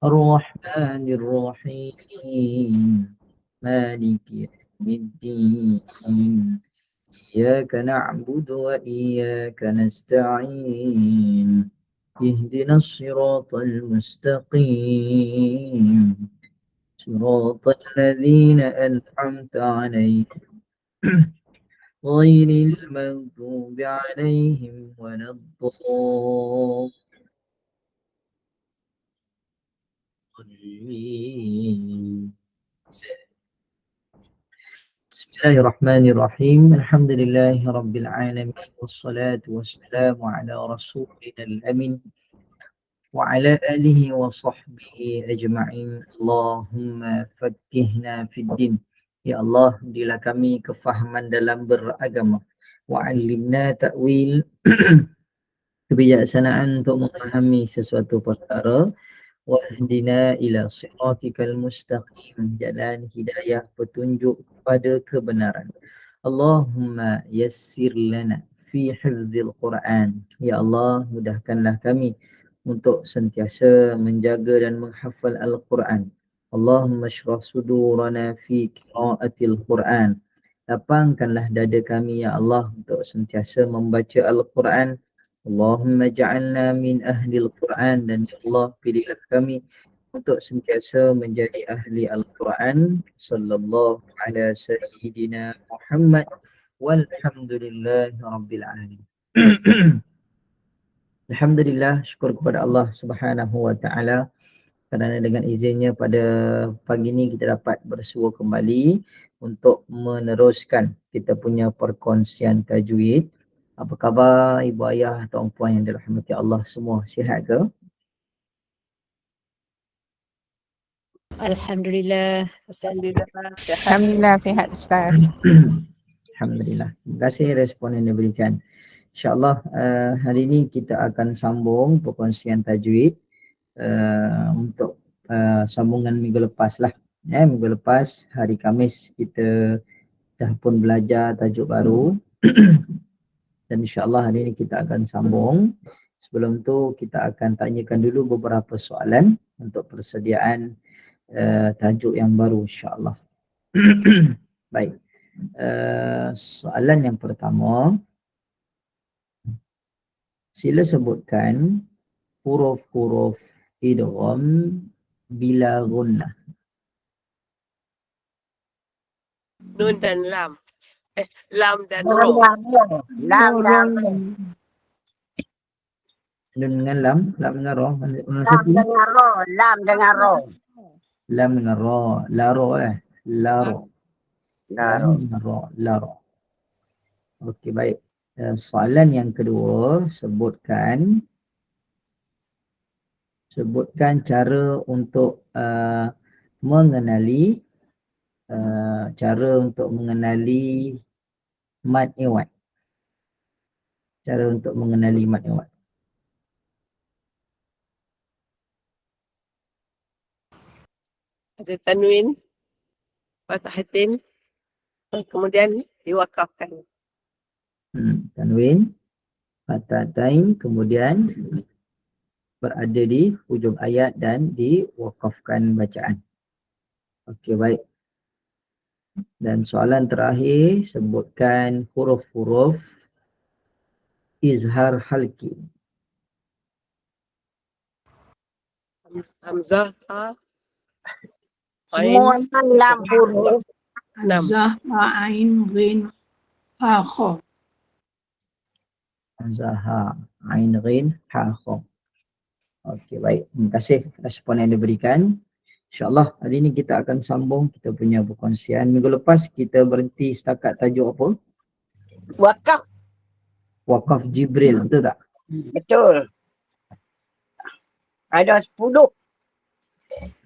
الرحمن الرحيم مالك يوم الدين إياك نعبد وإياك نستعين اهدنا الصراط المستقيم صراط الذين أنعمت عليهم غير المغضوب عليهم ولا الضالين. بسم الله الرحمن الرحيم الحمد لله رب العالمين والصلاة والسلام على رسولنا الأمين وعلى آله وصحبه أجمعين. اللهم فقهنا في الدين. Ya Allah, berilah kami kefahaman dalam beragama. Wa'allimna ta'wil kebijaksanaan untuk memahami sesuatu perkara. Wahdina ila siratikal mustaqim, jalan hidayah petunjuk kepada kebenaran. Allahumma yassir lana fi hifzil Quran. Ya Allah, mudahkanlah kami untuk sentiasa menjaga dan menghafal Al-Quran. Allahumma syrah sudurana fi qiraatil Quran. Lapangkanlah dada kami ya Allah untuk sentiasa membaca Al-Quran. Allahumma ja'alna min ahlil Quran, dan ya Allah pilihlah kami untuk sentiasa menjadi ahli Al-Quran. Sallallahu ala sayyidina Muhammad walhamdulillahi rabbil alamin. Alhamdulillah, syukur kepada Allah Subhanahu wa taala kerana dengan izinnya pada pagi ini kita dapat bersua kembali untuk meneruskan kita punya perkongsian tajwid. Apa khabar ibu ayah, tuan puan yang dirahmati Allah semua? Sihat ke? Alhamdulillah. Alhamdulillah sihat Ustaz. Alhamdulillah. Terima kasih respon yang diberikan. InsyaAllah hari ini kita akan sambung perkongsian tajwid untuk sambungan minggu lepas lah. Minggu lepas hari Khamis kita dah pun belajar tajuk baru. Dan insyaAllah hari ini kita akan sambung. Sebelum tu kita akan tanyakan dulu beberapa soalan untuk persediaan tajuk yang baru insyaAllah. Baik. Soalan yang pertama, sila sebutkan huruf-huruf idgham bila gunnah. Nun dan lam. Lam dan ro. Lam dan Nun dengan lam, lam dengan ra. Mana lam satu? dengan ro, lam dengan ro. Lam dengan ra, la ra la ra. Lam dengan ra, la ra. Okey, baik. Soalan yang kedua, sebutkan cara untuk mengenali mad iwad. Cara untuk mengenali mad iwad. Ada tanwin, fathatin, kemudian diwakafkan. Tanwin, fathatain, kemudian berada di hujung ayat dan diwakafkan bacaan. Okey, baik. Dan soalan terakhir, sebutkan huruf-huruf izhar halki. Hamzah, ha, Semua lam huruf. Hamzah, Ain, Ghin, Ha, Kha. Hamzah, ha, ain, ghin, ha, kha. Okey, baik. Terima kasih respon yang diberikan. InsyaAllah hari ini kita akan sambung kita punya perkongsian. Minggu lepas kita berhenti setakat tajuk apa? Wakaf. Wakaf Jibril, betul tak? Betul. Ada 10.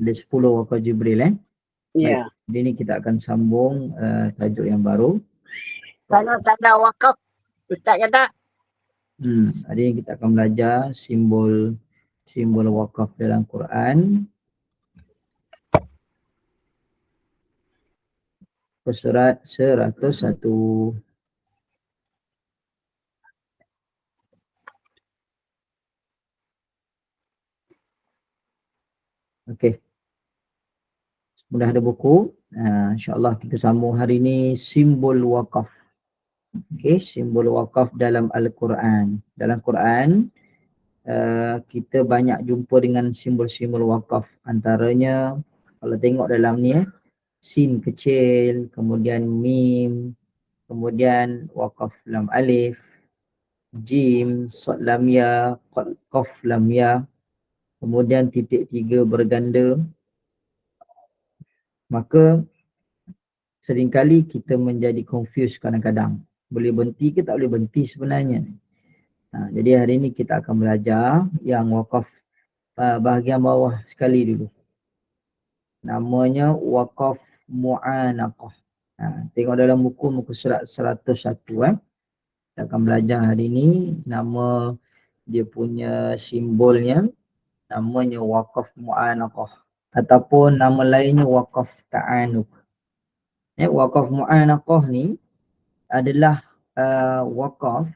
Ada 10 wakaf Jibril Ya. Baik. Hari ini kita akan sambung tajuk yang baru. Kalau tak ada wakaf, Ustaz kata. Hari ini kita akan belajar simbol wakaf dalam Quran. Surat 101. Okey. Mudah ada buku. InsyaAllah kita sambung hari ni simbol wakaf. Okey, simbol wakaf dalam Al-Quran. Dalam Quran, kita banyak jumpa dengan simbol-simbol wakaf. Antaranya, kalau tengok dalam ni sin kecil, kemudian mim, kemudian wakaf lam alif, jim, sod lam ya, qaf lam ya, kemudian titik 3 berganda. Maka seringkali kita menjadi confused kadang-kadang. Boleh berhenti ke tak boleh berhenti sebenarnya. Jadi hari ini kita akan belajar yang wakaf bahagian bawah sekali dulu. Namanya wakaf mu'anaqah. Tengok dalam buku muka surat 101. Kita akan belajar hari ini nama dia punya simbolnya. Namanya wakaf mu'anaqah. Ataupun nama lainnya wakaf ta'anuq. Wakaf mu'anaqah ni adalah wakaf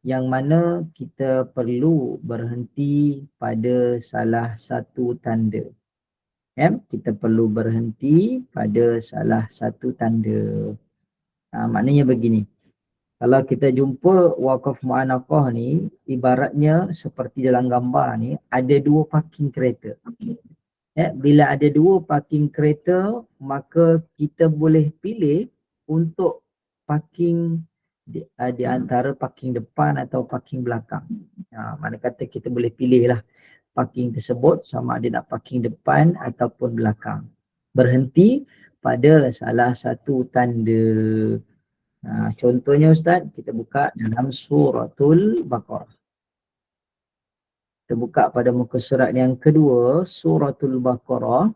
yang mana kita perlu berhenti pada salah satu tanda. Kita perlu berhenti pada salah satu tanda. Maknanya begini. Kalau kita jumpa wakaf mu'anaqah ni, ibaratnya seperti dalam gambar ni, ada dua parking kereta. Bila ada dua parking kereta, maka kita boleh pilih untuk parking di antara parking depan atau parking belakang. Mana kata kita boleh pilih lah parking tersebut sama ada nak parking depan ataupun belakang. Berhenti pada salah satu tanda. Contohnya Ustaz, kita buka dalam suratul Baqarah. Kita buka pada muka surat yang kedua, suratul Baqarah.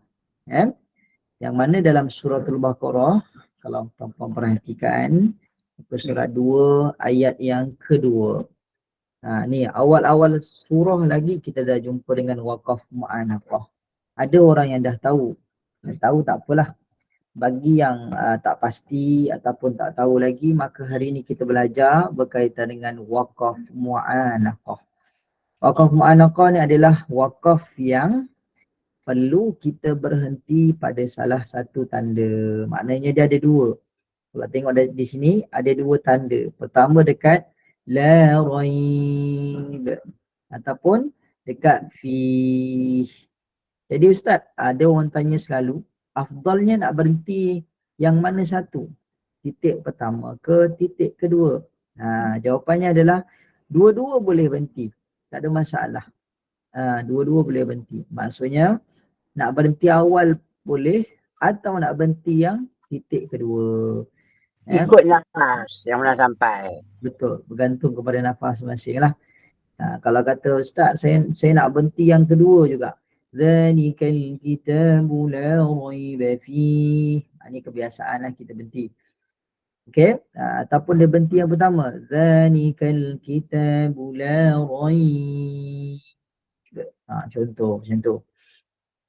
Yang mana dalam suratul Baqarah, kalau tuan-tuan perhatikan, muka surat 2 ayat yang kedua. Ni awal-awal surah lagi kita dah jumpa dengan wakaf mu'anaqah. Ada orang yang dah tahu. Tahu tak apalah. Bagi yang tak pasti ataupun tak tahu lagi, maka hari ini kita belajar berkaitan dengan wakaf mu'anaqah. Wakaf mu'anaqah ni adalah wakaf yang perlu kita berhenti pada salah satu tanda. Maknanya dia ada dua. Kalau tengok di sini ada dua tanda. Pertama dekat la raib ataupun dekat fi. Jadi Ustaz, ada orang tanya selalu, afdalnya nak berhenti yang mana satu? Titik pertama ke titik kedua? Jawapannya adalah dua-dua boleh berhenti. Tak ada masalah. Dua-dua boleh berhenti. Maksudnya nak berhenti awal boleh atau nak berhenti yang titik kedua. Ikut nafas yang mana sampai. Betul, bergantung kepada nafas masing lah. Kalau kata Ustaz, saya nak berhenti yang kedua juga. Zalikal kitabu la raiba fih. Ini kebiasaan lah kita berhenti. Okey, ataupun dia berhenti yang pertama. Zalikal kitabu la raib. Contoh macam tu.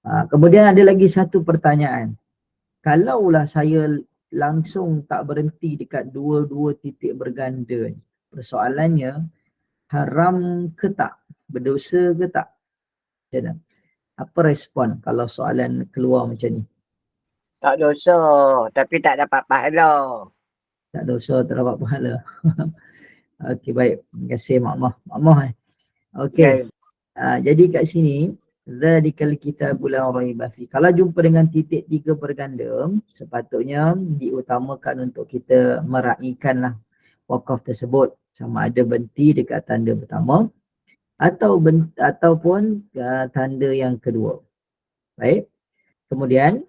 Kemudian ada lagi satu pertanyaan. Kalaulah saya langsung tak berhenti dekat dua-dua titik berganda ni, persoalannya haram ke tak? Berdosa ke tak? Macam mana? Apa respon kalau soalan keluar macam ni? Tak dosa, tapi tak dapat pahala. Tak dosa, tak dapat pahala. Okey, baik. Terima kasih Mak. Okey. Jadi kat sini, zalikal kitabu la raiba fi. Kalau jumpa dengan titik 3 berganda, sepatutnya diutamakan untuk kita meraihkanlah wakaf tersebut. Sama ada berhenti dekat tanda pertama ataupun tanda yang kedua. Baik. Kemudian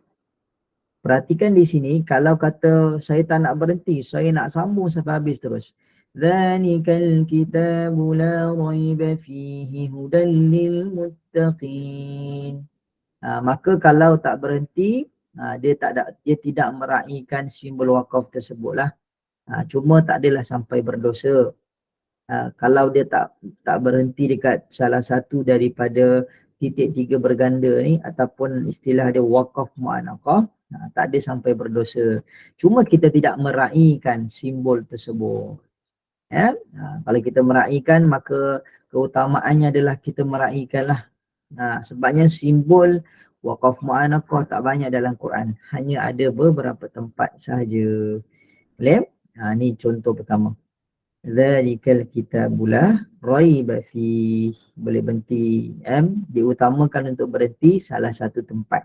perhatikan di sini, kalau kata saya tak nak berhenti, saya nak sambung sampai habis terus. Zalikal kitabu la raiba fihi hudan lil muttaqin. Maka kalau tak berhenti, dia tidak meraihkan simbol wakaf tersebutlah. Cuma tak adalah sampai berdosa. Kalau dia tak berhenti dekat salah satu daripada titik 3 berganda ni ataupun istilah dia wakaf mu'anaqah, tak ada sampai berdosa. Cuma kita tidak meraihkan simbol tersebut. Kalau kita meraihkan, maka keutamaannya adalah kita meraihkanlah Sebabnya simbol waqaf mu'anaqah tak banyak dalam Quran. Hanya ada beberapa tempat sahaja. Boleh? Ni contoh pertama. Zalikal kitabulah raiba fi. Boleh berhenti. Diutamakan untuk berhenti salah satu tempat.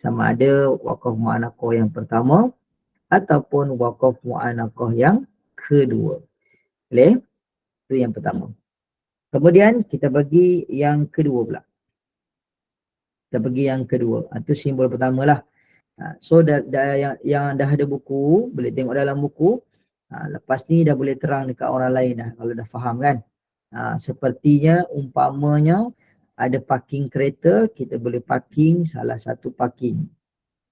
Sama ada waqaf mu'anaqah yang pertama ataupun waqaf mu'anaqah yang kedua. Boleh? Itu yang pertama. Kemudian kita bagi yang kedua pula. Kita pergi yang kedua. Itu simbol pertama lah. So yang dah ada buku, boleh tengok dalam buku. Lepas ni dah boleh terang dekat orang lain dah, kalau dah faham kan. Sepertinya umpamanya ada parking kereta, kita boleh parking salah satu parking.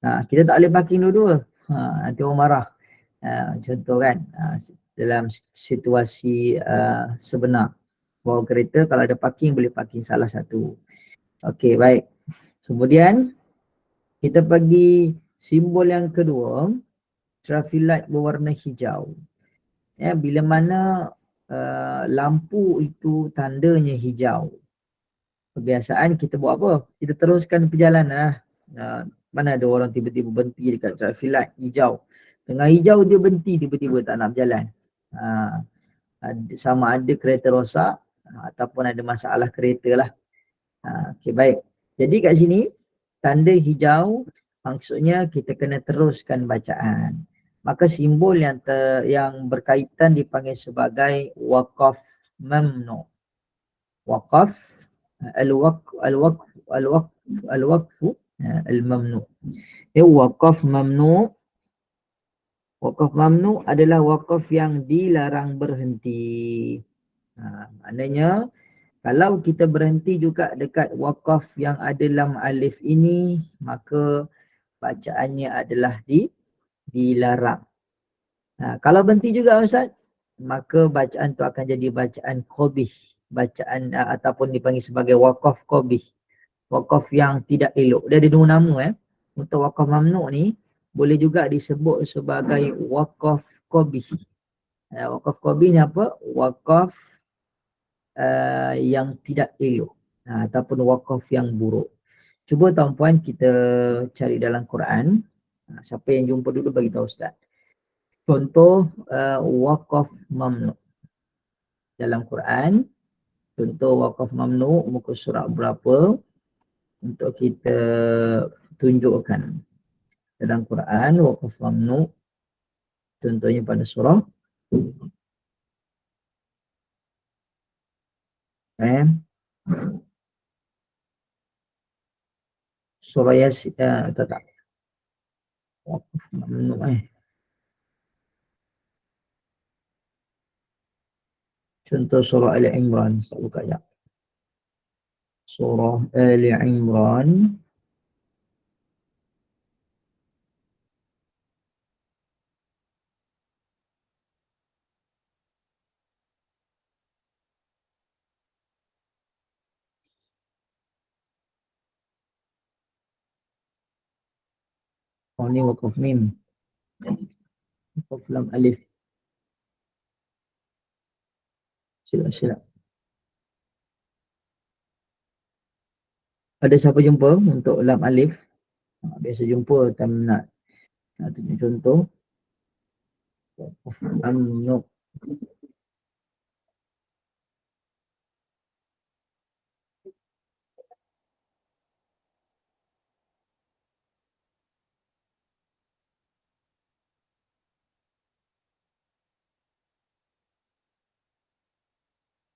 Kita tak boleh parking dua-dua. Nanti orang marah. Contoh kan, dalam situasi sebenar. Bawa kereta, kalau ada parking, boleh parking salah satu. Okey, baik. Kemudian kita bagi simbol yang kedua, traffic light berwarna hijau. Bila mana lampu itu tandanya hijau. Kebiasaan kita buat apa? Kita teruskan perjalanan. Mana ada orang tiba-tiba berhenti dekat traffic light hijau. Tengah hijau dia berhenti tiba-tiba tak nak berjalan. Sama ada kereta rosak ataupun ada masalah kereta lah. Okey, baik. Jadi kat sini tanda hijau maksudnya kita kena teruskan bacaan. Maka simbol yang berkaitan dipanggil sebagai waqaf mamnu. Waqaf al-waqfu al-mamnu. Waqaf mamnu. Waqaf mamnu adalah waqaf yang dilarang berhenti. Maknanya kalau kita berhenti juga dekat waqaf yang ada lam alif ini, maka bacaannya adalah dilarang. Kalau berhenti juga Ustaz, maka bacaan tu akan jadi bacaan qabih. Bacaan ataupun dipanggil sebagai waqaf qabih. Waqaf yang tidak elok. Dia ada dua nama. Untuk waqaf mamnu' ni, boleh juga disebut sebagai waqaf qabih. Waqaf qabih ni apa? Waqaf yang tidak elok. Ataupun waqaf yang buruk. Cuba tuan-puan kita cari dalam Quran. Siapa yang jumpa dulu bagi tahu Ustaz. Contoh waqaf mamnu' dalam Quran. Contoh waqaf mamnu' muka surat berapa untuk kita tunjukkan. Dalam Quran waqaf mamnu' contohnya pada surah surah Yasin, tak. Waqaf mamnu' Contoh surah Ali Imran, tak buka ya. Surah Ali Imran ni waqaf mim. Waqaf lam alif. Silap. Ada siapa jumpa untuk lam alif? Biasa jumpa time nak tunjuk contoh. Mamnu'.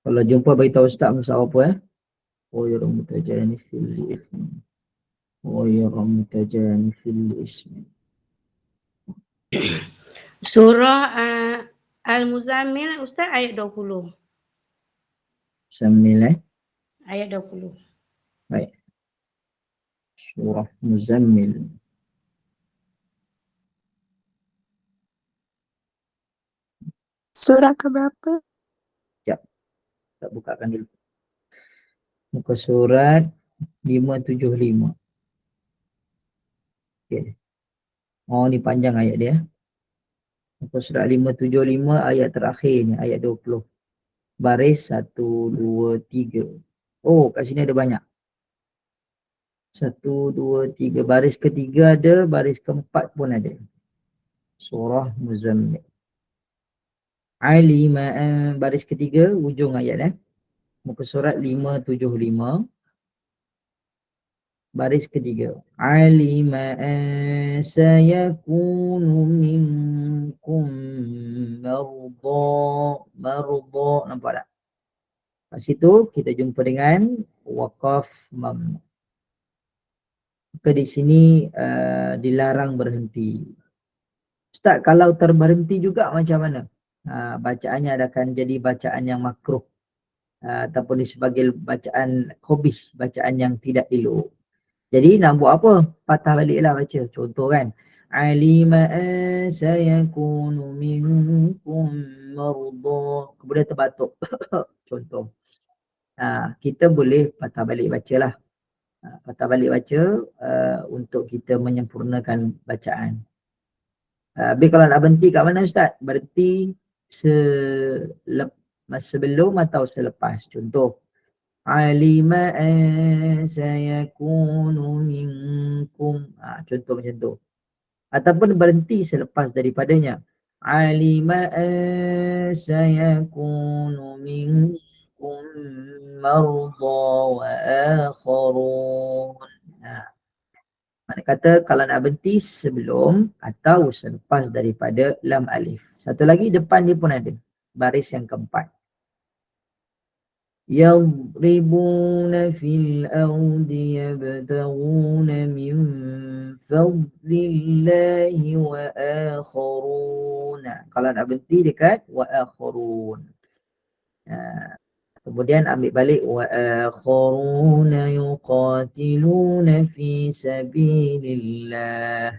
Kalau jumpa beritahu Ustaz masalah apa غير متجانف للإثم غير متجانف للإثم. Surah Al-Muzammil Ustaz ayat 20. Muzammil Ayat 20. Baik. Surah Muzammil. Surah keberapa? Sekejap. Tak bukakan dulu. Muka surat 575. Okay. Oh ni panjang ayat dia. Muka surat 575 ayat terakhir ni, ayat 20. Baris 1, 2, 3. Oh kat sini ada banyak. 1, 2, 3. Baris ketiga ada, baris keempat pun ada. Surah Muzammil. Alima, baris ketiga, ujung ayat muka surat 575. Baris ketiga. Alima sayakunu minkum marda. Nampak tak? Kat situ kita jumpa dengan waqaf mamnu. Maka di sini dilarang berhenti. Ustaz, kalau terberhenti juga macam mana? Bacaannya akan jadi bacaan yang makruh. Ataupun sebagai bacaan khobih, bacaan yang tidak elok. Jadi nak buat apa? Patah baliklah baca. Contoh kan. Alima sayakunu minkum marda. Kemudian terbatuk. Contoh. Kita boleh patah balik bacalah. Patah balik baca untuk kita menyempurnakan bacaan. Habis kalau nak berhenti kat mana Ustaz? Berhenti sebelum atau selepas. Contoh. Alima sayakunu minkum. Contoh macam tu. Ataupun berhenti selepas daripadanya. Alima sayakunu minkum marda wa akharun. Mana kata kalau nak berhenti sebelum atau selepas daripada lam alif. Satu lagi depan dia pun ada. Baris yang keempat. يضربون في الأرض يبتغون من فضل الله وآخرون. Kalau nak berhenti dekat وآخرون. Kemudian ambil balik وآخرون يقاتلون في سبيل الله.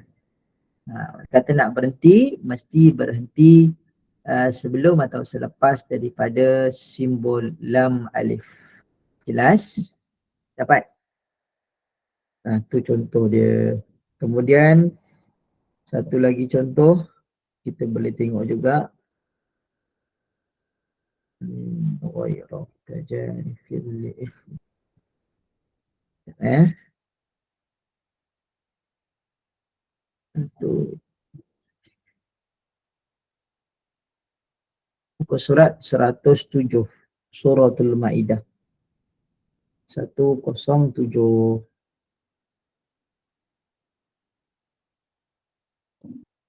Kata nak berhenti, mesti berhenti sebelum atau selepas daripada simbol lam alif. Jelas? Dapat? Tu contoh dia. Kemudian satu lagi contoh kita boleh tengok juga. Ghairah tajanifil li'ithmi. Untuk muka surat 107. Suratul Maidah. 107.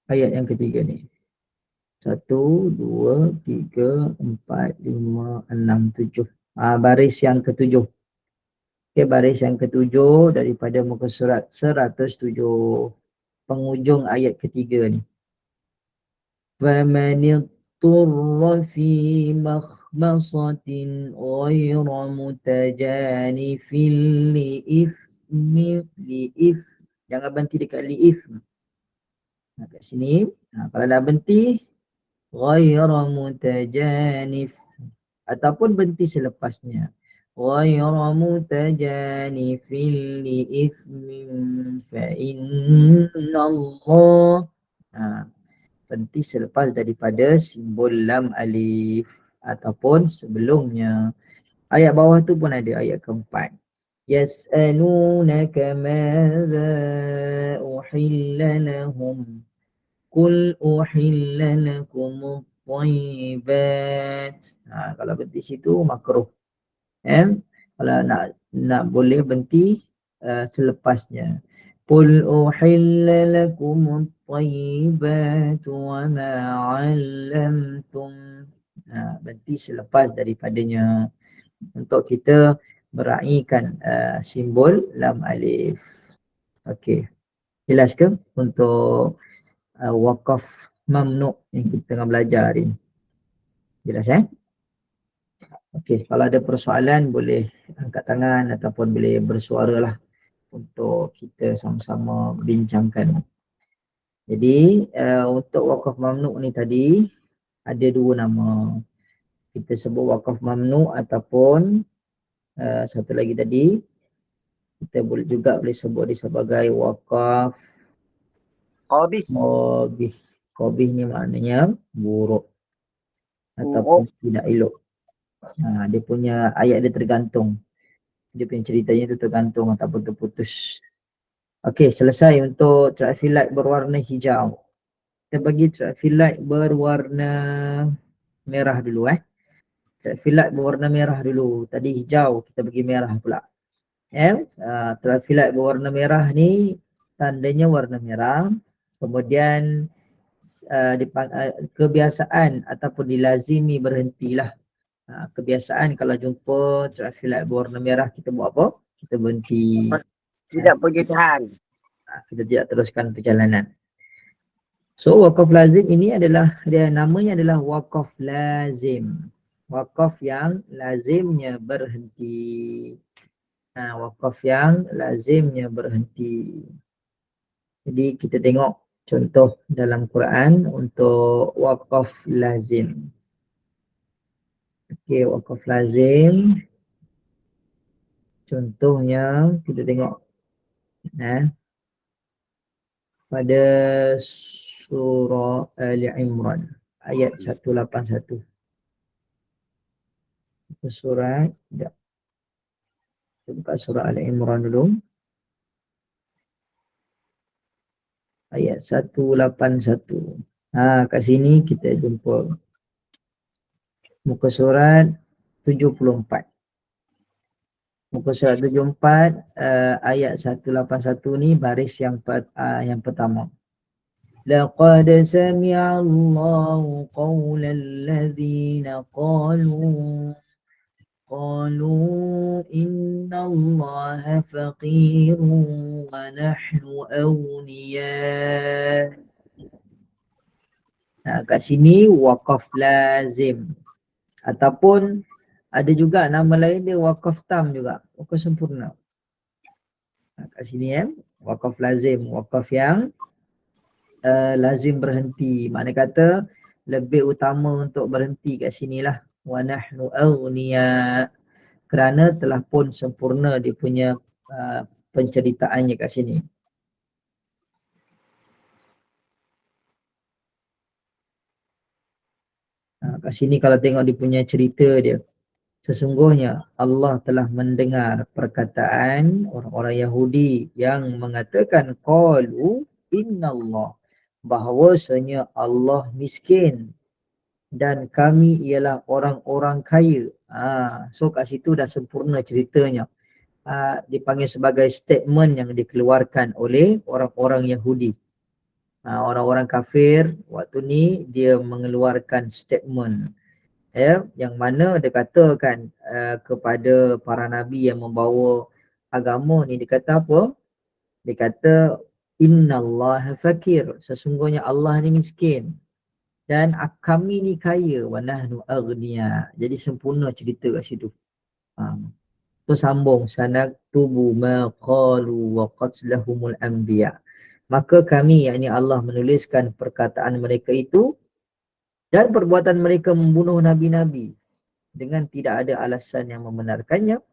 Ayat yang ketiga ni. 1, 2, 3, 4, 5, 6, 7. Baris yang ketujuh. Okay, baris yang ketujuh daripada muka surat 107. Penghujung ayat ketiga ni. فَمَنِ اضْطُرَّ فِي مَخْمَصَةٍ غَيْرَ مُتَجَانِفٍ لِإِثْمٍ. Jangan berhenti dekat li'ithmi. Kat sini, kalau dah berhenti ghayra mutajanif ataupun berhenti selepasnya. Ghayra mutajanifin li'ithmin fa innallah. Berhenti selepas daripada simbol lam alif ataupun sebelumnya. Ayat bawah tu pun ada, ayat keempat. Yas'alunaka madza uhilla lahum. Qul uhilla lakumut thayyibat. Kalau berhenti situ makruh. Kalau nak boleh berhenti selepasnya. Qul uhilla lakumut thayyibat wa ma 'allamtum. Berhenti selepas daripadanya untuk kita meraihkan simbol lam alif. Okey. Jelas ke untuk waqaf mamnu yang kita tengah belajar hari ni? Jelas Okey, kalau ada persoalan boleh angkat tangan ataupun boleh bersuara lah untuk kita sama-sama bincangkan. Jadi untuk waqaf mamnu ni tadi ada dua nama. Kita sebut waqaf mamnu ataupun satu lagi tadi kita boleh sebut dia sebagai waqaf qabih. Qabih ni maknanya buruk ataupun tidak elok. Dia punya ayat dia tergantung. Dia punya ceritanya tu tergantung ataupun terputus. Okey, selesai untuk traffic light berwarna hijau. Kita bagi traffic light berwarna merah dulu Traffic light berwarna merah dulu. Tadi hijau, kita bagi merah pula. Traffic light berwarna merah ni tandanya warna merah. Kemudian kebiasaan ataupun dilazimi berhentilah. Kebiasaan kalau jumpa traffic light berwarna merah, kita buat apa? Kita berhenti. Tidak puji Tuhan. Kita tidak teruskan perjalanan. So wakaf lazim ini adalah, dia namanya adalah wakaf lazim. Wakaf yang lazimnya berhenti. Wakaf yang lazimnya berhenti. Jadi kita tengok contoh dalam Quran untuk wakaf lazim. Okey, wakaf lazim. Contohnya kita tengok pada surah Ali Imran ayat 181. Surah tidak. Kita buka surah Ali Imran dulu. Ayat 181. Kat sini kita jumpa muka surat 74. Muka surat 74 ayat 181 ni baris yang pertama. Laqad sami'a Allahu qawla alladhina qalu inna Allaha faqirun wa nahnu awliya. Kat sini wakaf lazim. Ataupun ada juga nama lain dia wakaf tam juga, wakaf sempurna. Kat sini wakaf lazim, wakaf yang lazim berhenti. Makna kata lebih utama untuk berhenti kat sinilah. Wa nahnu awniya, kerana telah pun sempurna dia punya penceritaannya kat sini. Kat sini kalau tengok dia punya cerita dia, sesungguhnya Allah telah mendengar perkataan orang-orang Yahudi yang mengatakan qalu innallah, bahawasanya Allah miskin dan kami ialah orang-orang kaya. So kat situ dah sempurna ceritanya. Dipanggil sebagai statement yang dikeluarkan oleh orang-orang Yahudi. Orang-orang kafir waktu ni dia mengeluarkan statement yang mana dia katakan kepada para nabi yang membawa agama ni, dia kata apa? Dia kata innallaha fakir, sesungguhnya Allah ni miskin dan kami ni kaya, wa nahnu aghniya. Jadi sempurna cerita kat situ. Tu sambung, sanaktubu ma qalu wa qatlahumul anbiya. Maka kami, yakni Allah, menuliskan perkataan mereka itu dan perbuatan mereka membunuh nabi-nabi dengan tidak ada alasan yang membenarkannya.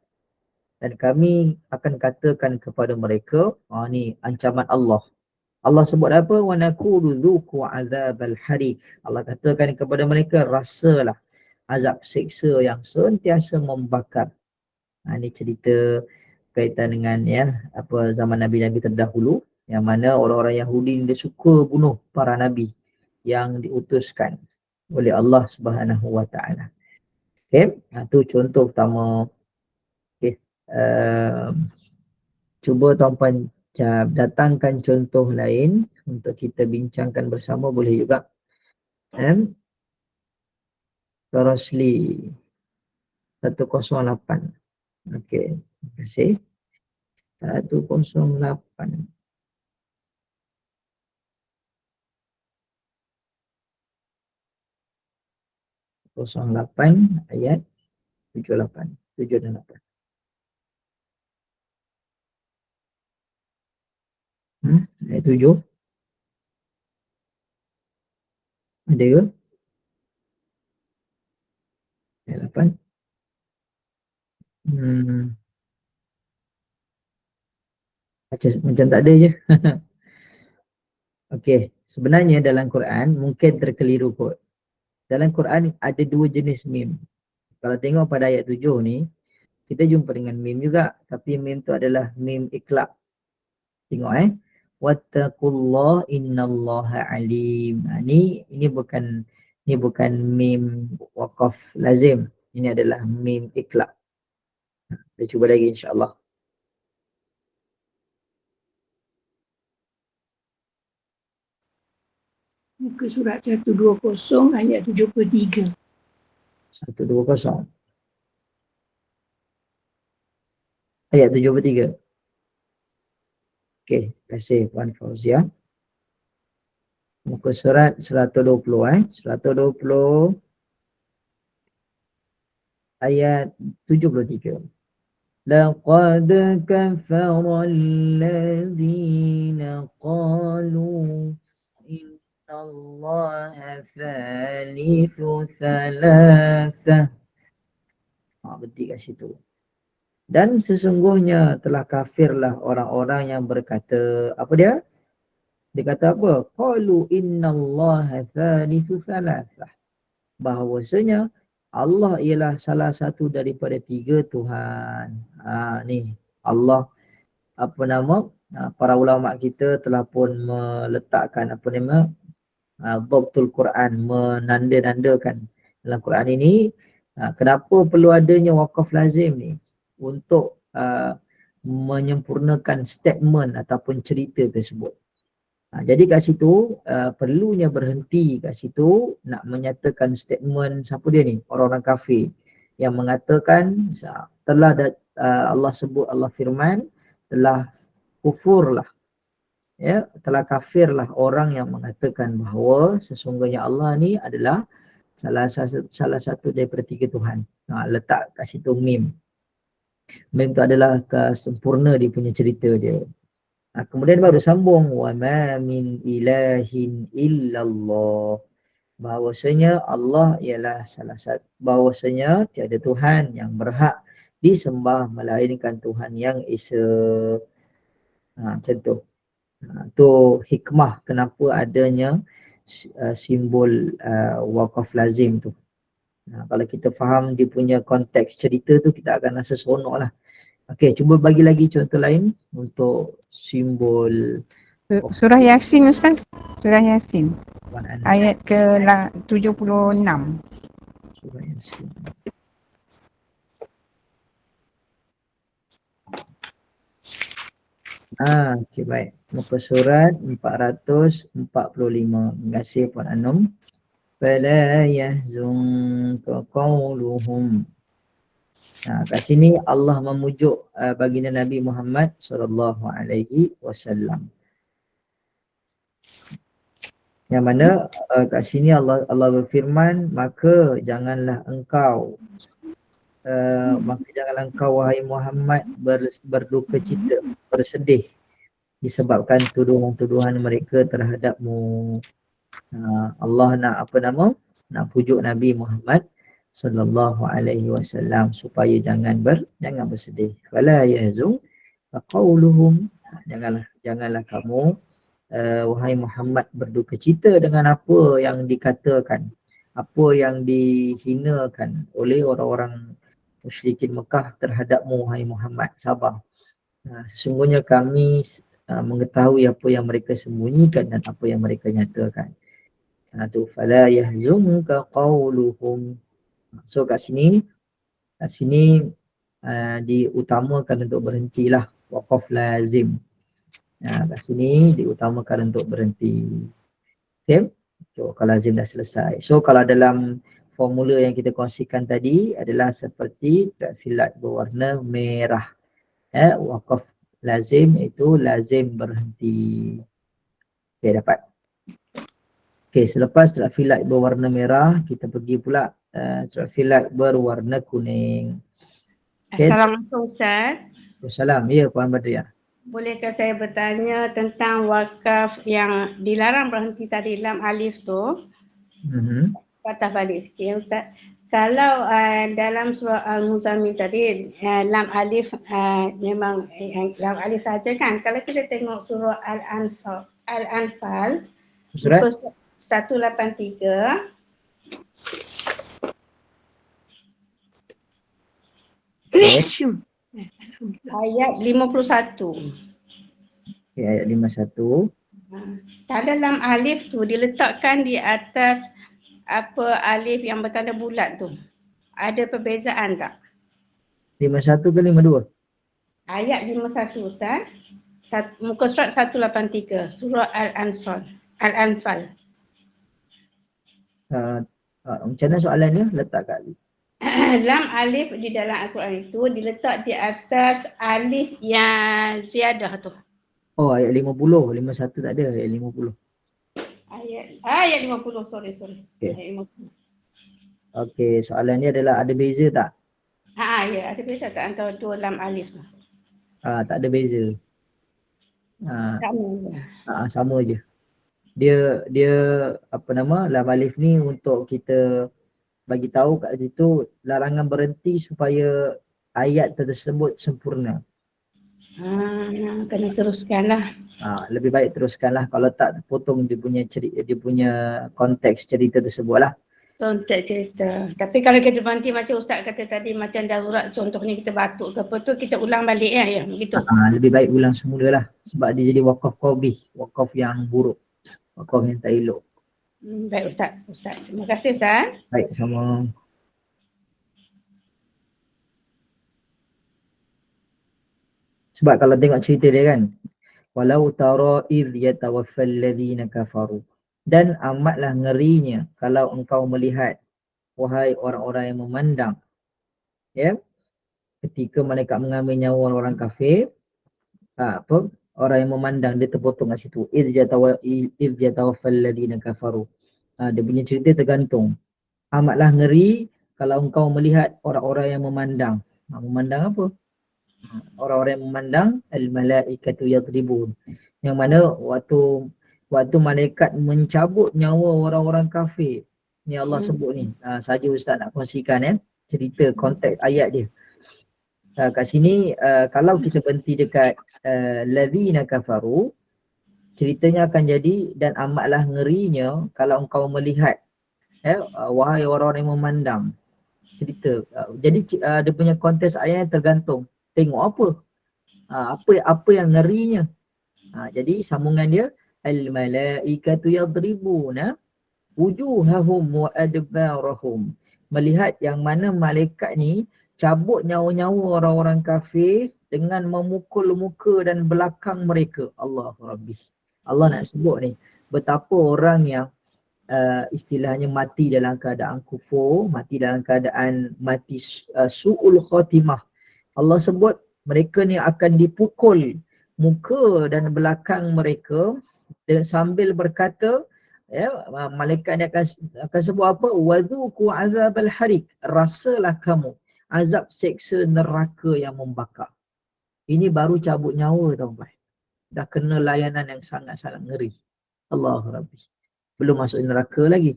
Dan kami akan katakan kepada mereka, ni ancaman Allah. Allah sebut apa? Wa naqulu dzuqu adzabal hariq. Allah katakan kepada mereka, rasalah azab siksa yang sentiasa membakar. Ini cerita kaitan dengan zaman nabi-nabi terdahulu, yang mana orang-orang Yahudi dia suka bunuh para nabi yang diutuskan oleh Allah Subhanahu wa taala. Okey, itu contoh pertama. Okey, cuba tuan-puan datangkan contoh lain untuk kita bincangkan bersama, boleh juga. Rosli 108. Okey, terima kasih. 108. Ayat 78. 7 dan 8. Ayat 7. Ada ke? Ayat 8. Macam tak ada je. Okey, sebenarnya dalam Quran mungkin terkeliru kot. Dalam Quran ada dua jenis mim. Kalau tengok pada ayat 7 ni, kita jumpa dengan mim juga, tapi mim tu adalah mim iqlab. Tengok wattaqullah innallaha alim. Ini bukan mim waqaf lazim. Ini adalah mim iqlab. Kita cuba lagi insya-Allah. Muka surat 120 ayat 73. 120. Ayat 73. Okey, terima kasih Puan Fauzia. Muka surat 120 120 ayat 73. لقد كفر الذين قالوا إن الله ثالث ثلاثة. Berhenti kat situ. Dan sesungguhnya telah kafirlah orang-orang yang berkata, apa dia? Dia kata apa? Qalu innallaha thalithu thalathah. Bahawasanya Allah ialah salah satu daripada 3 Tuhan. Ni Allah apa nama? Para ulama kita telah pun meletakkan apa nama? Dhabtul Quran, menanda-nandakan dalam Quran ini kenapa perlu adanya waqaf lazim ni untuk menyempurnakan statement ataupun cerita tersebut. Jadi kat situ perlunya berhenti kat situ nak menyatakan statement siapa dia ni, orang-orang kafir yang mengatakan telah Allah sebut, Allah firman telah kufurlah, ya, telah kafirlah orang yang mengatakan bahawa sesungguhnya Allah ni adalah salah satu daripada 3 Tuhan. Letak kat situ mim. Mim tu adalah sempurna dia punya cerita dia. Kemudian baru sambung wa ma min ilahin illallah. Bahawasanya Allah ialah salah satu, bahawasanya tiada Tuhan yang berhak disembah melainkan Tuhan yang Esa. Macam tu. Tu hikmah kenapa adanya simbol waqaf lazim tu. Kalau kita faham dia punya konteks cerita tu, kita akan rasa seronok lah. Okey, cuba bagi lagi contoh lain untuk simbol Surah Yasin Ustaz. Surah Yasin. Puan Ana. Ayat ke 76. Surah Yasin. Okey, baik. Muka surat 445. Terima kasih Puan Anum. Fala yahzunka qawluhum. Kat sini Allah memujuk baginda Nabi Muhammad sallallahu alaihi wasallam. Yang mana kat sini Allah berfirman, maka janganlah engkau wahai Muhammad berduka cita, bersedih disebabkan tuduhan-tuduhan mereka terhadapmu. Allah nak apa nama? Nak pujuk Nabi Muhammad sallallahu alaihi wasallam supaya jangan bersedih. Fala yahzun qauluhum. Janganlah kamu wahai Muhammad berduka cita dengan apa yang dikatakan, apa yang dihinakan oleh orang-orang musyrikin Mekah terhadapmu wahai Muhammad. Sabar. Sesungguhnya kami mengetahui apa yang mereka sembunyikan dan apa yang mereka nyatakan. Tu fala yahzunka qauluhum. So kat sini diutamakan untuk berhentilah waqaf lazim. Kat sini diutamakan untuk berhenti. Okay? So kalau lazim dah selesai. So kalau dalam formula yang kita kongsikan tadi adalah seperti filat berwarna merah. Waqaf lazim itu lazim berhenti. Okay, dapat. Okay, selepas filat berwarna merah, kita pergi pula filat berwarna kuning. Okay. Assalamualaikum Ustaz. Assalam. Ya, Puan Badriah. Bolehkah saya bertanya tentang wakaf yang dilarang berhenti tadi, lam alif tu? Patah balik sikit Ustaz. Kalau dalam surah Al-Muzammil tadi lam alif memang lam alif saja kan. Kalau kita tengok surah Al-Anfal Surat 183 ayat 51. Okay, ayat 51. Tanda lam alif tu diletakkan di atas apa alif yang bertanda bulat tu. Ada perbezaan tak? 51 ke 52? Ayat 51 Ustaz. Muka surat 183, surah Al-Anfal. Al-Anfal. Macam mana soalan dia? Letak kat Lam alif di dalam Al-Quran itu diletak di atas alif yang ziyadah tu. oh ayat 50, 51 tak ada, ayat 50. Ayat 50, sorry. Okay. Ayat 50. Okey, soalan dia adalah ada beza tak? Ya, ada beza tak antara dua lam alif tu? Tak ada beza. Sama je. Sama je. Dia apa nama, lam alif ni untuk kita bagi tahu kat situ larangan berhenti supaya ayat tersebut sempurna. Kena teruskanlah. Lebih baik teruskanlah, kalau tak potong dia punya konteks cerita tersebutlah. Konteks cerita. Tapi kalau kita berhenti macam Ustaz kata tadi, macam darurat contohnya kita batuk ke apa tu, kita ulang balik ya begitu. Lebih baik ulang semula lah, sebab dia jadi wakaf qabih, wakaf yang buruk, wakaf yang tak elok. Baik Ustaz. Terima kasih Ustaz. Baik, sama. Sebab kalau tengok cerita dia kan, walau tara idh yatawaffal ladzina kafaru, dan amatlah ngerinya kalau engkau melihat, wahai orang-orang yang memandang, ya, ketika malaikat mengambil nyawa orang kafir. Orang yang memandang, dia terpotong kat situ, idh yatawaffal ladzina kafaru. Dia punya cerita tergantung. Amatlah ngeri kalau engkau melihat orang-orang yang memandang. Memandang apa? Orang-orang yang memandang, al-malaikatu yadribun, yang mana waktu malaikat mencabut nyawa orang-orang kafir. Ni Allah sebut ni. Saja Ustaz nak kongsikan cerita konteks ayat dia. Kat sini kalau kita berhenti dekat ladzina kafaru, ceritanya akan jadi, dan amatlah ngerinya kalau engkau melihat, wahai orang-orang yang memandang. Cerita. Jadi dia punya konteks ayat tergantung. Tengok apa? Apa yang ngerinya? Jadi sambungan dia, al-malaikatu yadribuna wujuhahum wa adbarahum. Melihat yang mana malaikat ni cabut nyawa-nyawa orang-orang kafir dengan memukul muka dan belakang mereka. Allahu Rabbi. Allah nak sebut ni betapa orang yang istilahnya mati dalam keadaan kufur, mati dalam keadaan mati su'ul khatimah. Allah sebut mereka ni akan dipukul muka dan belakang mereka, dan sambil berkata, malaikat ni akan sebut apa? Wadzuqu azabal harik, rasalah kamu azab seksa neraka yang membakar. Ini baru cabut nyawa tuan-tuan. Dah kena layanan yang sangat-sangat ngeri. Allahu Rabbi. Belum masuk neraka lagi.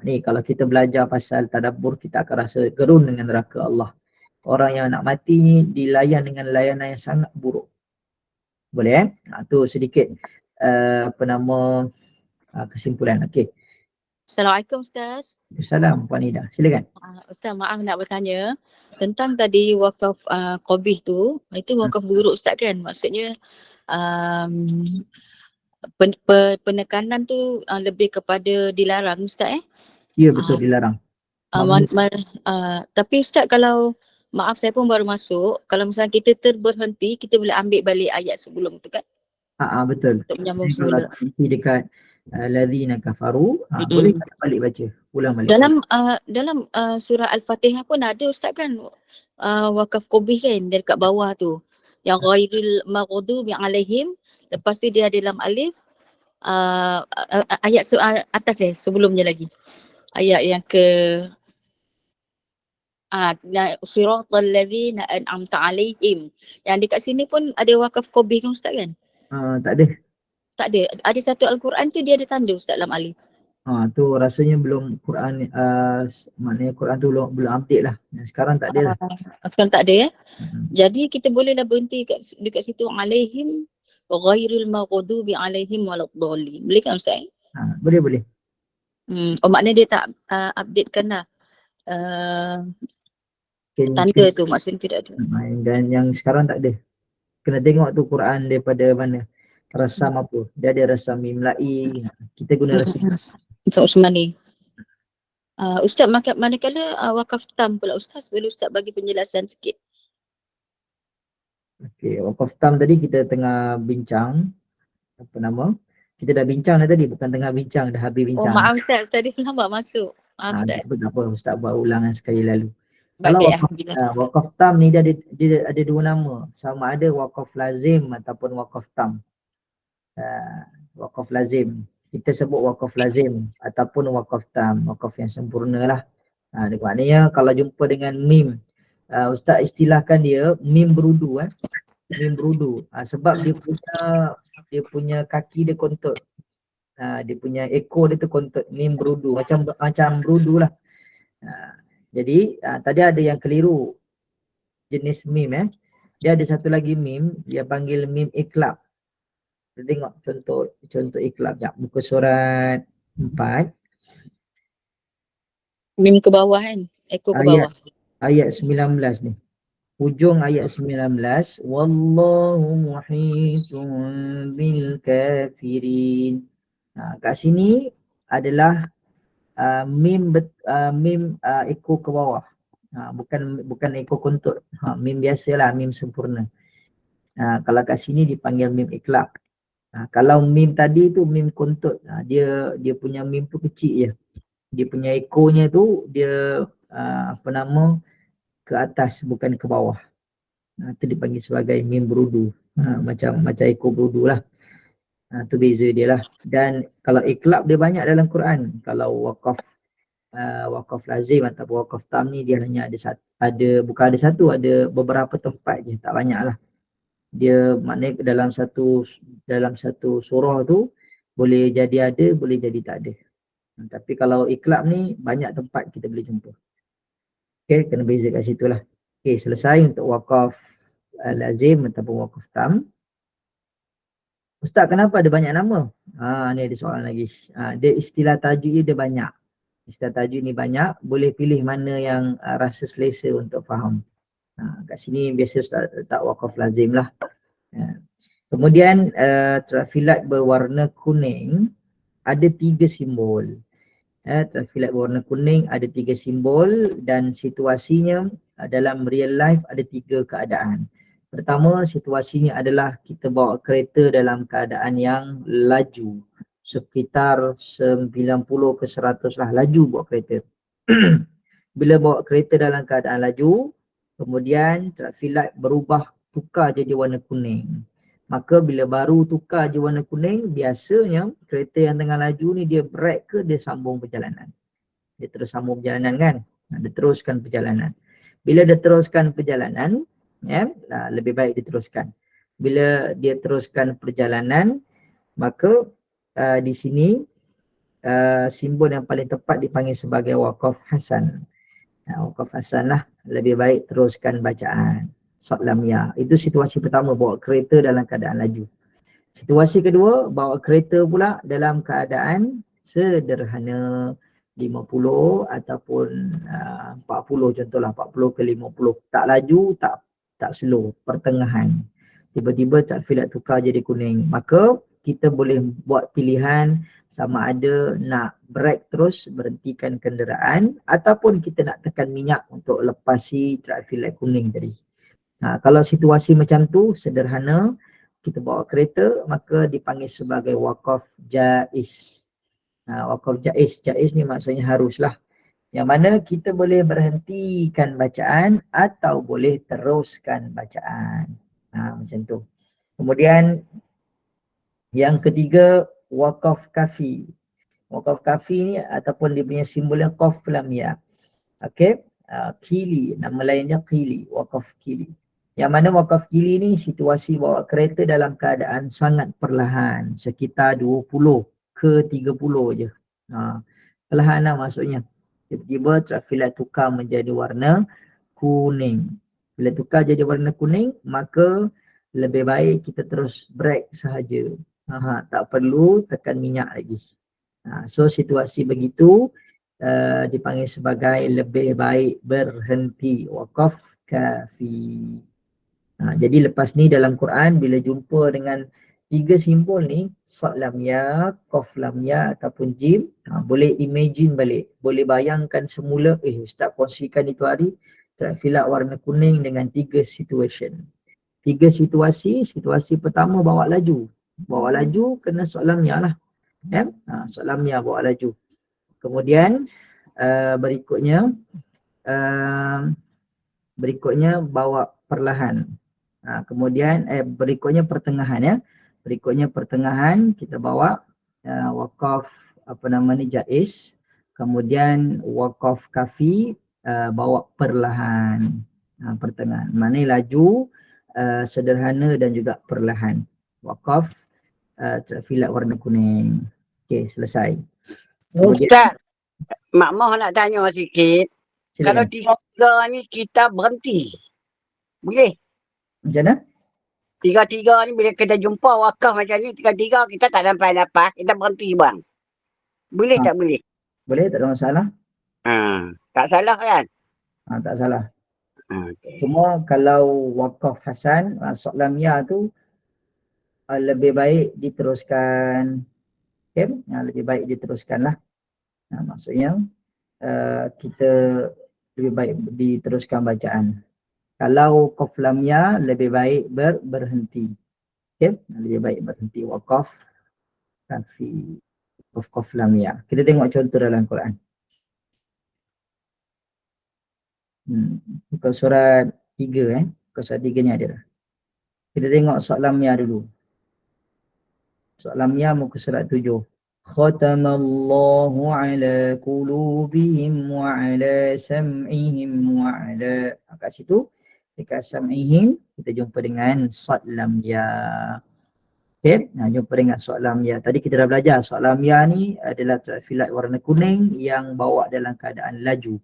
Ni kalau kita belajar pasal tadabbur, kita akan rasa gerun dengan neraka Allah. Orang yang nak mati ni dilayan dengan layanan yang sangat buruk. Boleh tu sedikit kesimpulan. Okey. Assalamualaikum Ustaz. Assalamualaikum Puan Ida. Silakan. Ustaz, maaf nak bertanya tentang tadi wakaf qabih tu, itu wakaf buruk Ustaz kan? Maksudnya penekanan tu lebih kepada dilarang Ustaz Ya betul, dilarang. Tapi Ustaz, kalau maaf saya pun baru masuk, kalau misalnya kita terberhenti, kita boleh ambil balik ayat sebelum tu kan? Betul. Untuk menyambung semula. Kalau berhenti dekat ladzina kafaru, boleh balik baca, ulang balik. Dalam surah Al-Fatihah pun ada Ustaz kan, wakaf qabih kan, dekat bawah tu, yang ghairil maghdubi alaihim, lepas tu dia ada lam alif, ayat atas sebelumnya lagi, ayat yang ke siratal ladzina an'amta alaihim, yang dekat sini pun ada wakaf qabih kan Ustaz kan? Tak ada. Tak ada. Ada satu Al-Quran tu dia ada tanda Ustaz lam alif. Tu rasanya belum Quran, maknanya Quran tu belum update lah. Sekarang tak ada lah. Sekarang tak ada Jadi kita bolehlah berhenti dekat situ, alaihim ghairil maghdubi alaihim waladdallin. Boleh kan Ustaz? Boleh. Maknanya dia tak updatekan lah tanda tu, maksudnya tidak ada. Dan yang sekarang tak ada. Kena tengok tu Quran daripada mana. Rasam apa? Dia ada rasam mim lai. Kita guna rasam. Ustaz Usmani. Ustaz, manakala wakaf tam pula Ustaz, boleh Ustaz bagi penjelasan sikit? Okey, wakaf tam tadi kita tengah bincang. Apa nama? Kita dah bincang dah tadi, bukan tengah bincang, dah habis Oh bincang. maaf Ustaz, tadi lambat masuk. Maaf Tak Ustaz. apa, Ustaz buat ulangan sekali lalu. Kalau Baik, wakaf, alhamdulillah. wakaf tam ni dia ada dua nama. Sama ada wakaf lazim ataupun wakaf tam. Wakaf lazim. Kita sebut wakaf lazim ataupun wakaf tam. Wakaf yang sempurna lah. Maknanya kalau jumpa dengan mim, Ustaz istilahkan dia mim berudu. Mim berudu. Sebab dia punya kaki dia kontut. Dia punya ekor dia tu kontut. Mim berudu. Macam berudu lah. Jadi tadi ada yang keliru jenis mim. Dia ada satu lagi mim, dia panggil mim iklab. Kita tengok contoh iklab. Buka surat 4. Mim ke bawah kan? Ekor ke bawah. Ayat 19 ni. Hujung ayat 19. Wallahu muhitun bil kafirin. Kat sini adalah mim ekor ke bawah. Bukan ekor kontut. Mim biasalah, mim sempurna. Kalau kat sini dipanggil mim iklab. Kalau mim tadi tu mim kontut, dia punya mim tu kecil je. Dia punya ekornya tu dia ke atas bukan ke bawah. Itu dipanggil sebagai mim berudu. Macam ekor berudu lah. Tu beza dia lah. Dan kalau iklab dia banyak dalam Quran. Kalau wakaf lazim atau wakaf tam ni dia hanya bukan ada satu, ada beberapa tempat je, tak banyak lah. Dia maknanya dalam satu surah tu boleh jadi ada, boleh jadi tak ada. Tapi kalau iklab ni banyak tempat kita boleh jumpa. Okay, kena beza kat situ lah. Okay, selesai untuk wakaf lazim ataupun wakaf tam. Ustaz, kenapa ada banyak nama? Ni ada soalan lagi. Dia istilah tajuk dia banyak. Istilah tajuk ni banyak, boleh pilih mana yang rasa selesa untuk faham. Kat sini biasa Ustaz letak wakaf lazim lah. Kemudian trafilat berwarna kuning ada 3 simbol. Trafilat berwarna kuning ada 3 simbol dan situasinya dalam real life ada 3 keadaan. Pertama, situasinya adalah kita bawa kereta dalam keadaan yang laju. Sekitar 90 ke 100 lah laju bawa kereta. Bila bawa kereta dalam keadaan laju, kemudian trafilat berubah, tukar jadi warna kuning. Maka bila baru tukar je warna kuning, biasanya kereta yang tengah laju ni dia break ke dia sambung perjalanan. Dia terus sambung perjalanan kan? Dia teruskan perjalanan. Bila dia teruskan perjalanan, lebih baik diteruskan. Bila dia teruskan perjalanan, maka di sini simbol yang paling tepat dipanggil sebagai wakaf hasan. Wakaf hasan lah, lebih baik teruskan bacaan. Sa'lamiyah. Itu situasi pertama, bawa kereta dalam keadaan laju. Situasi kedua, bawa kereta pula dalam keadaan sederhana. 50 ataupun 40 contohlah, 40 ke 50. Tak laju, tak slow, pertengahan. Tiba-tiba trafilat tukar jadi kuning. Maka kita boleh buat pilihan sama ada nak brake terus, berhentikan kenderaan, ataupun kita nak tekan minyak untuk lepasi trafilat kuning tadi. Kalau situasi macam tu, sederhana, kita bawa kereta, maka dipanggil sebagai wakaf jaiz. Wakaf jaiz. Jaiz ni maksudnya haruslah. Yang mana kita boleh berhentikan bacaan atau boleh teruskan bacaan. Macam tu. Kemudian yang ketiga, wakaf kafi. Wakaf kafi ni ataupun dia punya simbolnya qaf lam ya. Okey. Kili, nama lainnya kili, wakaf kili. Yang mana wakaf kili ni situasi bawa kereta dalam keadaan sangat perlahan, sekitar 20 ke 30 je. Perlahan lah maksudnya. Tiba-tiba trafilat tukar menjadi warna kuning. Bila tukar jadi warna kuning, maka lebih baik kita terus brake sahaja. Tak perlu tekan minyak lagi. So situasi begitu dipanggil sebagai lebih baik berhenti, wakaf kafi. Jadi lepas ni dalam Quran bila jumpa dengan tiga simbol ni, sad lam ya, qaf lam ya ataupun jim, boleh imagine balik, boleh bayangkan semula, Ustaz kongsikan itu hari traffic warna kuning dengan 3 situation. 3 situasi, situasi pertama bawa laju kena sad lam ya lah. Sad lam ya bawa laju. Kemudian berikutnya bawa perlahan. Kemudian berikutnya pertengahan ya. Berikutnya pertengahan kita bawa waqaf jaiz. Kemudian waqaf kafi bawa perlahan. Pertengahan. Mana laju, sederhana dan juga perlahan. Waqaf filat warna kuning. Okey, selesai. Ustaz, Mak Moh nak tanya sikit. Kalau Silakan. tiga ni kita berhenti, boleh? Macam mana? Tiga-tiga ni bila kita jumpa wakaf macam ni, tiga-tiga kita tak sampai lepas, kita berhenti bang. Boleh tak boleh? Boleh, tak ada masalah. Tak salah kan? Tak salah. Okay. Cuma kalau wakaf hasan, sad lam ya tu lebih baik diteruskan. Okay? Lebih baik diteruskan lah. Maksudnya kita lebih baik diteruskan bacaan. Kalau qaf lam ya lebih baik berhenti. Okay? Lebih baik berhenti waqaf kafi qaf lam ya. Kita tengok contoh dalam Quran. Bukan surat 3 bukan surat 3 ni ada dah. Kita tengok sad lam ya dulu. Sad lam ya muka surat 7. Khatamallahu ala qulubihim wa ala sam'ihim wa ala. Kat situ dekat sam'ihim kita jumpa dengan sad lam ya. Okay, jumpa dengan sad lam ya. Tadi kita dah belajar sad lam ya ni adalah filat warna kuning yang bawa dalam keadaan laju.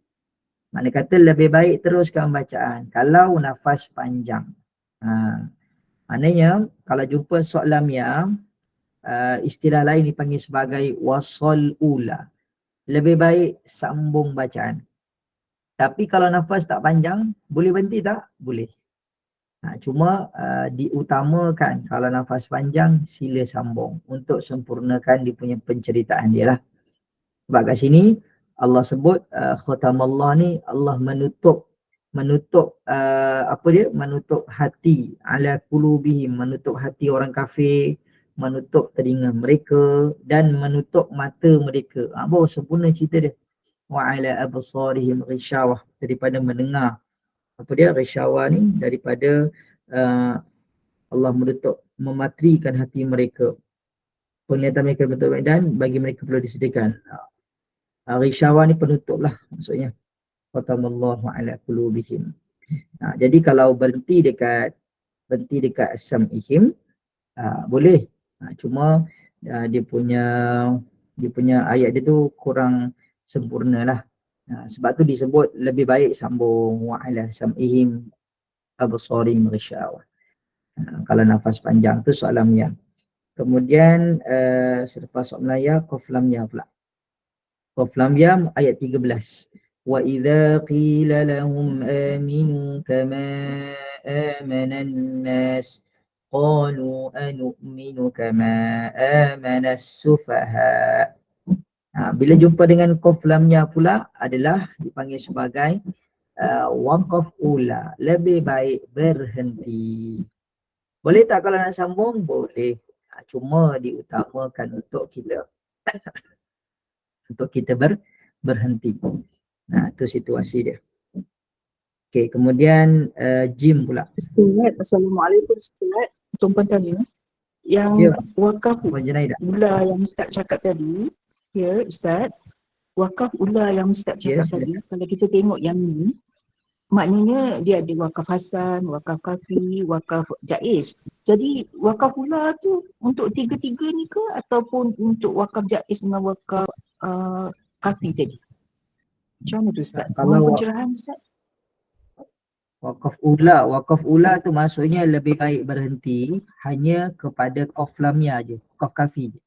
Makna kata lebih baik teruskan bacaan kalau nafas panjang. Maknanya kalau jumpa sad lam ya, istilah lain dipanggil sebagai wasal ula. Lebih baik sambung bacaan. Tapi kalau nafas tak panjang, boleh berhenti tak? Boleh. Cuma diutamakan kalau nafas panjang sila sambung untuk sempurnakan dia punya penceritaan dia lah. Sebab kat sini Allah sebut khatamallah ni Allah menutup menutup hati ala qulubihim, menutup hati orang kafir, menutup telinga mereka dan menutup mata mereka. Baru sempurna cerita dia. Wa ala absarihim ghishawah, daripada mendengar. Ghishawah ni daripada Allah menutup, mematrikan hati mereka. Penglihatan mereka betul dan bagi mereka perlu disediakan. Ghishawah ni penutup lah maksudnya. Khatamallahu ala qulubihim. Jadi kalau berhenti dekat sam'ihim boleh. Cuma dia punya ayat dia tu kurang sempurna lah. Sebab tu disebut lebih baik sambung wa ala sam'ihim absarihim ghishawah. Kalau nafas panjang tu sad lam ya. Kemudian selepas sad lam ya, qaf lam ya pula. Qaf lam ya ayat 13. Wa idza qila lahum aminu kama amana an-nas qalu anu'minu kama amana as-sufaha. Bila jumpa dengan qaf lam ya pula adalah dipanggil sebagai waqaf ula, lebih baik berhenti. Boleh tak kalau nak sambung? Boleh. Cuma diutamakan untuk kita berhenti. Itu situasi dia. Okey, kemudian Jim pula. Ustaz, Assalamualaikum Ustaz. Tumpang tanya. Yang wakaf ula yang Ustaz cakap tadi, ya Ustaz, wakaf ula yang Ustaz cakap tadi, kalau kita tengok yang ni, maknanya dia ada wakaf hasan, wakaf kafi, wakaf jaiz. Jadi wakaf ula tu untuk tiga-tiga ni ke ataupun untuk wakaf jaiz dengan wakaf kafi tadi? Macam mana tu Ustaz? Kalau pencerahan Ustaz? Wakaf ula tu maksudnya lebih baik berhenti hanya kepada qaf lam ya je, qaf kafi je.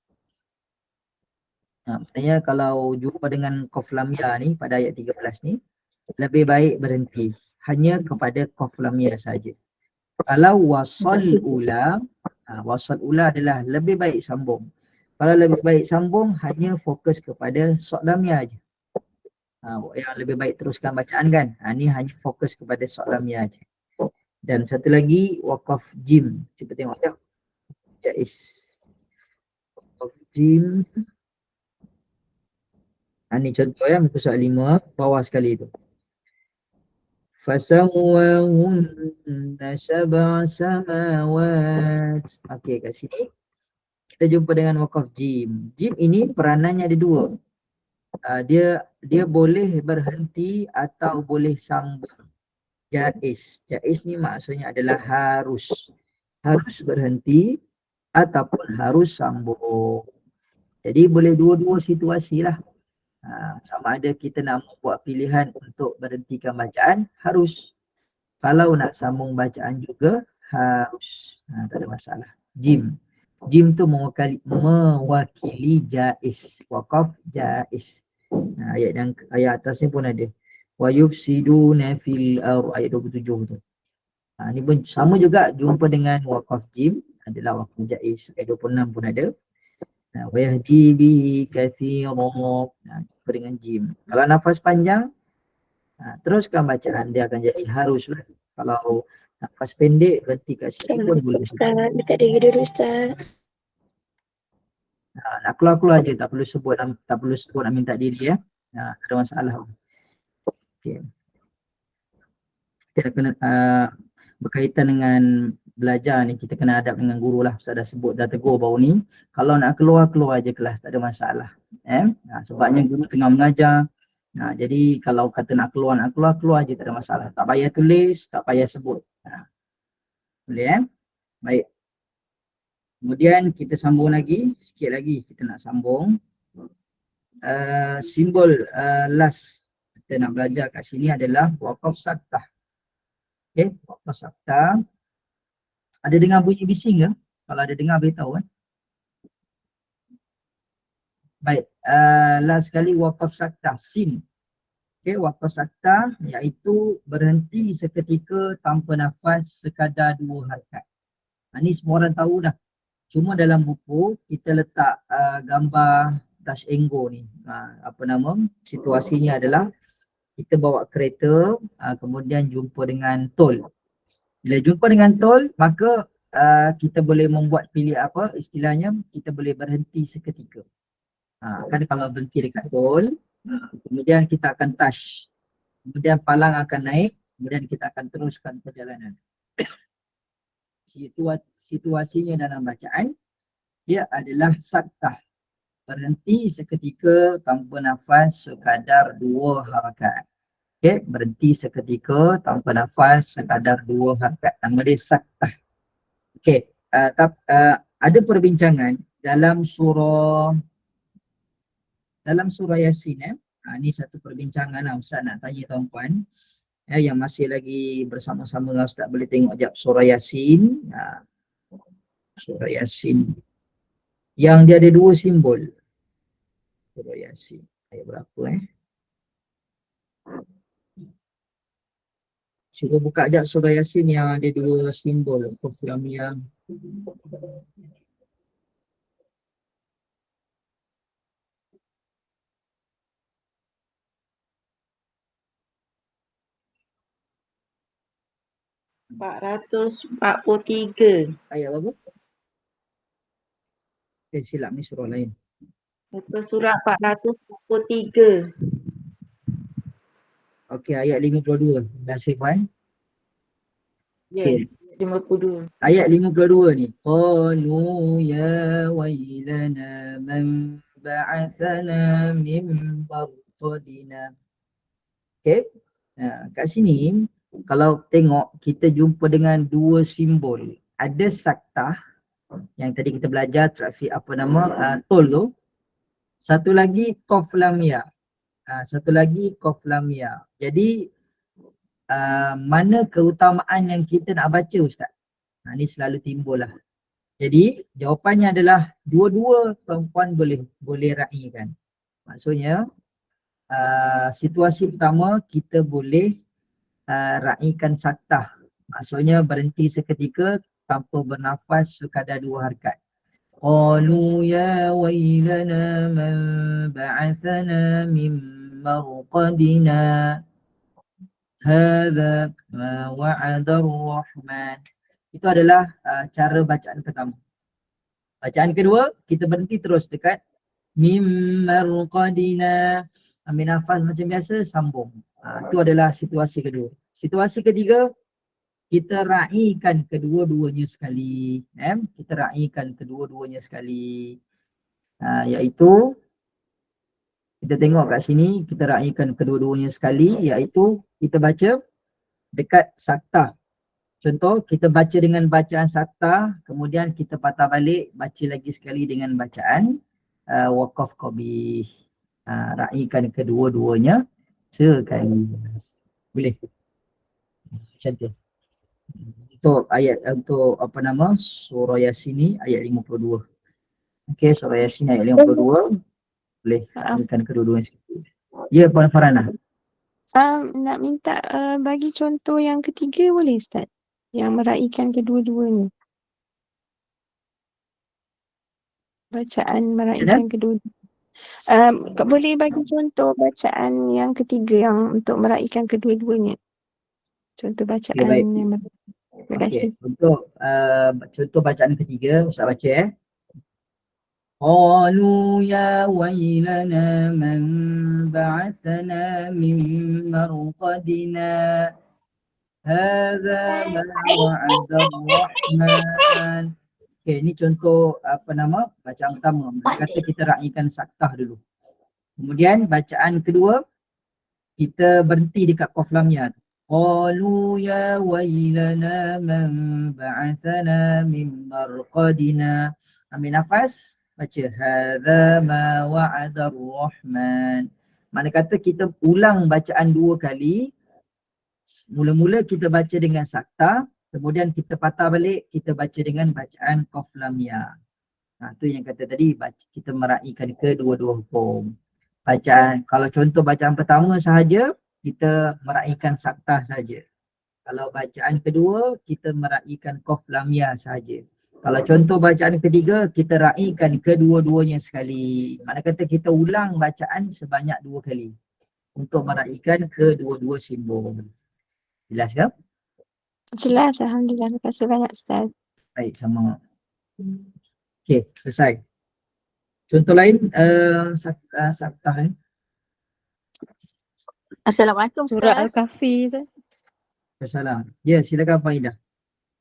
Maksudnya kalau jumpa dengan qaf lam ya ni pada ayat 13 ni, lebih baik berhenti hanya kepada qaf lam ya saja. Kalau wasal ula Wasal ula adalah lebih baik sambung. Kalau lebih baik sambung, hanya fokus kepada sod lamia aja. Yang lebih baik teruskan bacaan kan. Ni hanya fokus kepada sod lamia aja. Dan satu lagi wakaf jim. Cuba tengok sekejap. Jaiz. Wakaf jim. Ni contoh ya, muka surat 5, bawah sekali tu. Fasawwahunna sab'a samawat. Okey, kat sini kita jumpa dengan wakaf jim. Jim ini peranannya ada dua. Dia boleh berhenti atau boleh sambung. Jaiz. Jaiz ni maksudnya adalah harus. Harus berhenti ataupun harus sambung. Jadi boleh dua-dua situasi lah. Sama ada kita nak buat pilihan untuk berhentikan bacaan, harus. Kalau nak sambung bacaan juga, harus. Tak ada masalah. Jim. Jim tu mewakili jaiz. Wakaf jaiz. Ayat atasnya pun ada. Wa yufsiduna fil ayat 27 tu. Ni pun sama juga jumpa dengan wakaf jim, adalah wakaf jaiz. Ayat 26 pun ada. Wa yahdi bihi katsiran. Jumpa dengan jim. Kalau nafas panjang, teruskan bacaan, dia akan jadi harus lah. Kalau nafas pendek, berhenti kat sini pun boleh. Ustaz, dekat diri dulu Ustaz. Nak keluar-keluar je, tak perlu sebut nak minta diri ya. Tak ada masalah. Okay. Kita kena berkaitan dengan belajar ni, kita kena adab dengan guru lah. Ustaz dah sebut, dah tegur baru ni. Kalau nak keluar je kelas, tak ada masalah. Sebabnya guru tengah mengajar. Jadi kalau kata nak keluar je, tak ada masalah. Tak payah tulis, tak payah sebut. Boleh Baik. Kemudian kita sambung lagi, sikit lagi kita nak sambung. Simbol last kita nak belajar kat sini adalah wakaf saktah. Okay, wakaf saktah. Ada dengar bunyi bising ke? Kalau ada dengar beritahu kan. Baik, last sekali wakaf saktah, sin. Okay, wakaf saktah iaitu berhenti seketika tanpa nafas sekadar 2 harakat. Ni semua orang tahu dah. Cuma dalam buku kita letak gambar dash enggo ni. Situasinya adalah kita bawa kereta, kemudian jumpa dengan tol. Bila jumpa dengan tol, maka kita boleh membuat istilahnya kita boleh berhenti seketika. Kan kalau berhenti dekat tol, kemudian kita akan touch, kemudian palang akan naik, kemudian kita akan teruskan perjalanan. Situasinya dalam bacaan, dia adalah saktah, berhenti seketika tanpa nafas sekadar 2 harakat. Okay, berhenti seketika tanpa nafas sekadar 2 harakat. Nama dia saktah. Okay, ada perbincangan dalam surah Yasin. Ni satu perbincangan lah Ustaz nak tanya tuan-puan. Yang masih lagi bersama-sama dengan Ustaz boleh tengok jap surah Yasin. Surah Yasin. Yang dia ada 2 simbol. Surah Yasin. Ayat berapa Cuba buka jap surah Yasin yang ada 2 simbol. Kuflamiyah. Ayat berapa? Silap ni surah lain. Muka surat 443. Okey, ayat 52. Nasib kan? Ya, 52. Ayat 52 ni. Qalu ya wailana man ba'athana min barqadina. Okey. Kat sini kalau tengok kita jumpa dengan 2 simbol. Ada saktah yang tadi kita belajar tol tu. Satu lagi qaf lam ya. Satu lagi qaf lam ya. Jadi mana keutamaan yang kita nak baca Ustaz? Ni selalu timbul lah. Jadi jawapannya adalah dua-dua tuan-puan boleh raikan. Maksudnya situasi pertama kita boleh raikan saktah. Maksudnya berhenti seketika tanpa bernafas sekadar 2 harakat. Qalu ya wailana man ba'athana min marqadina hadha ma wa'ada ar-rahman. Itu adalah cara bacaan pertama. Bacaan kedua, kita berhenti terus dekat mim marqadina. Ambil nafas macam biasa, sambung. Itu adalah situasi kedua. Situasi ketiga, kita raikan kedua-duanya sekali. Kita raikan kedua-duanya sekali. Iaitu, kita tengok kat sini, kita raikan kedua-duanya sekali, iaitu kita baca dekat saktah. Contoh, kita baca dengan bacaan saktah, kemudian kita patah balik, baca lagi sekali dengan bacaan waqaf qabih. Raikan kedua-duanya sekali. Boleh? Cantik. Untuk ayat, untuk surah Yasin ni ayat 52. Okey, surah Yasin ayat 52. Boleh raikan kedua-duanya sekali. Ya, Puan Farhana. Nak minta bagi contoh yang ketiga boleh Ustaz? Yang meraikan kedua-duanya. Bacaan meraikan kedua-duanya. Boleh bagi contoh bacaan yang ketiga yang untuk meraikan kedua-duanya. Contoh bacaan yang terima kasih. Untuk contoh bacaan ketiga, Ustaz baca Qalu ya wailana man ba'athana min marqadina hadza ma wa'ada ar-rahman. Okey, ni contoh bacaan pertama. Mereka kata kita raikan saktah dulu. Kemudian bacaan kedua, kita berhenti dekat qaf lam ya. Qalu ya wailana man ba'athana min marqadina. Ambil nafas, baca hadza ma wa'ada ar-rahman. Mana kata kita ulang bacaan 2 kali. Mula-mula kita baca dengan saktah, kemudian kita patah balik, kita baca dengan bacaan qaf lam ya. Tu yang kata tadi, kita meraikan kedua-dua hukum. Bacaan, kalau contoh bacaan pertama sahaja, kita meraikan saktah saja. Kalau bacaan kedua, kita meraikan qaf lam ya sahaja. Kalau contoh bacaan ketiga, kita raikan kedua-duanya sekali. Mana kata kita ulang bacaan sebanyak 2 kali untuk meraikan kedua-dua simbol. Jelas ke? Jelas, Alhamdulillah. Terima kasih banyak Ustaz. Baik, sama. Okey, selesai. Contoh lain, saktah. Assalamualaikum Ustaz. Surah Al-Kahfi tu. Assalamualaikum. Ya, silakan Faidah.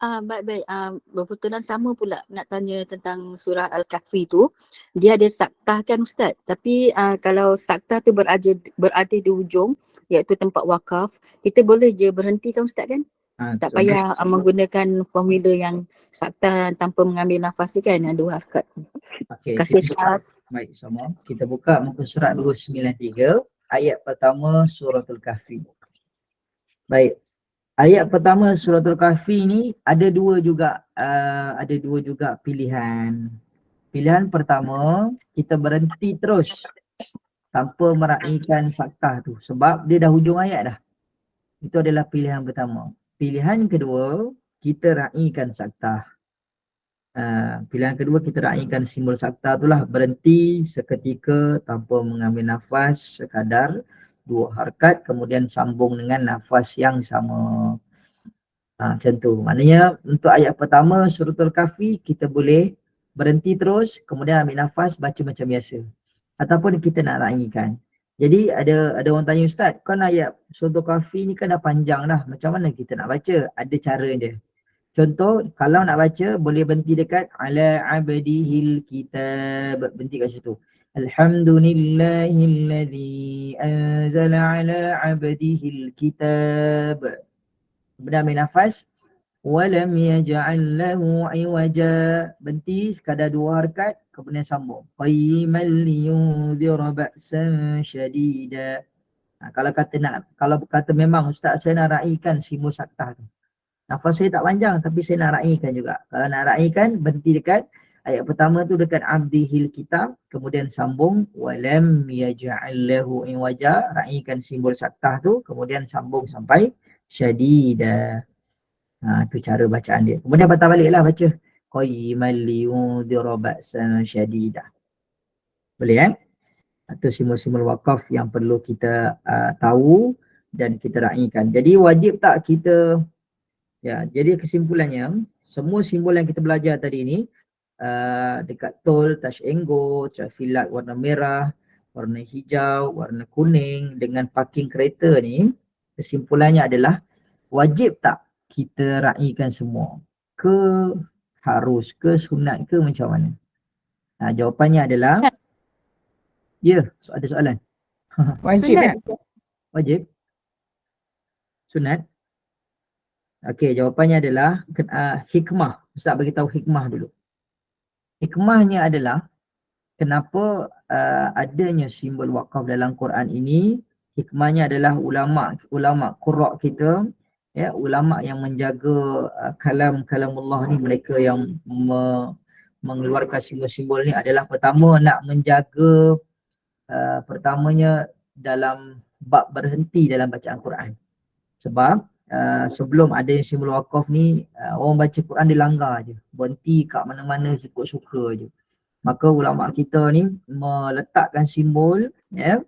Baik-baik. Berputulan sama pula nak tanya tentang surah Al-Kahfi tu. Dia ada saktah kan Ustaz? Tapi kalau saktah tu berada di ujung, iaitu tempat wakaf, kita boleh je berhenti kan Ustaz kan? Tak payah menggunakan formula yang saktah tanpa mengambil nafas tu kan, 2 harakat. Okey. Terima kasih Ustaz. Baik, sama. Kita buka muka surat 293, ayat pertama suratul Kahfi. Baik. Ayat pertama suratul Kahfi ni ada dua juga pilihan. Pilihan pertama, kita berhenti terus tanpa meraikan saktah tu sebab dia dah hujung ayat dah. Itu adalah pilihan pertama. Pilihan kedua, kita raikan saktah. Pilihan kedua, kita raikan simbol saktah itulah, berhenti seketika tanpa mengambil nafas sekadar 2 harakat, kemudian sambung dengan nafas yang sama. Macam tu. Maknanya untuk ayat pertama suratul Kahfi, kita boleh berhenti terus, kemudian ambil nafas, baca macam biasa. Ataupun kita nak raikan. Jadi ada orang tanya, Ustaz, kan ayat suratul Kahfi ni kan dah panjang dah, macam mana kita nak baca? Ada cara dia. Contoh, kalau nak baca, boleh berhenti dekat ala abdihil kitab. Berhenti kat situ. Alhamdulillahilladzi anzala ala abdihil kitab. Kemudian ambil nafas. Walam yaj'al lahu iwaja. Berhenti sekadar 2 harakat, kemudian sambung. Qayyiman liyunzira ba'san syadida. Kalau kata memang Ustaz saya nak raikan simbol saktah tu. Nafas saya tak panjang tapi saya nak raikan juga. Kalau nak raikan, berhenti dekat ayat pertama tu dekat abdihil kitab, kemudian sambung walam yaj'al lahu iwaja, raikan simbol saktah tu, kemudian sambung sampai syadida. Itu cara bacaan dia. Kemudian patah baliklah baca. Qayyiman liyundhira ba'san syadidah. Boleh kan? Itu simbol-simbol wakaf yang perlu kita tahu dan kita raikan. Jadi wajib tak kita, ya, jadi kesimpulannya, semua simbol yang kita belajar tadi ni, dekat tol, touch and go, traffic light warna merah, warna hijau, warna kuning dengan parking kereta ni, kesimpulannya adalah wajib tak kita raikan semua? Ke harus, ke sunat, ke macam mana? Jawapannya adalah ya, ada soalan. Wajib. Wajib? Sunat? Okey, jawapannya adalah hikmah. Ustaz bagi tahu hikmah dulu. Hikmahnya adalah kenapa adanya simbol wakaf dalam Quran ini. Hikmahnya adalah ulama qurra kita, ya, ulama yang menjaga kalamullah ni, mereka yang mengeluarkan simbol-simbol ni adalah pertama nak menjaga pertamanya dalam bab berhenti dalam bacaan Quran. Sebab sebelum ada simbol wakaf ni, orang baca Quran dia langgar je, berhenti kat mana-mana ikut suka je. Maka ulama kita ni meletakkan simbol, ya,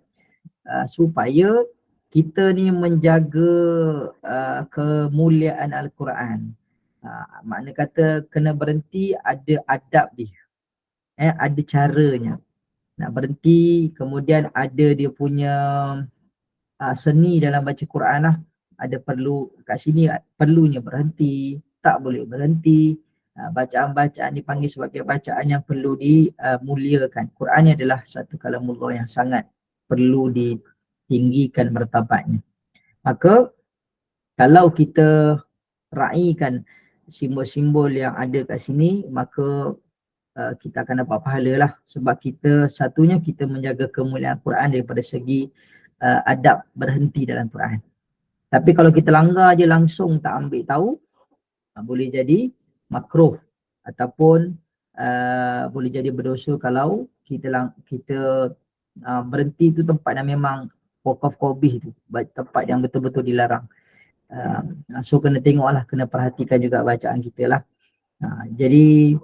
supaya kita ni menjaga kemuliaan Al-Quran. Makna kata kena berhenti, ada adab dia, ada caranya nak berhenti. Kemudian ada dia punya seni dalam baca Quran lah. Ada perlu kat sini, perlunya berhenti, tak boleh berhenti. Bacaan-bacaan dipanggil sebagai bacaan yang perlu dimuliakan. Quran ni adalah satu kalamullah yang sangat perlu ditinggikan martabatnya. Maka kalau kita raikan simbol-simbol yang ada kat sini, maka kita akan dapat pahala lah. Sebab kita, satunya kita menjaga kemuliaan Quran daripada segi adab berhenti dalam Quran. Tapi kalau kita langgar je langsung tak ambil tahu, boleh jadi makruh ataupun boleh jadi berdosa kalau kita berhenti tu tempat yang memang wakaf qabih tu, tempat yang betul-betul dilarang. So kena tengoklah, kena perhatikan juga bacaan kita lah. Jadi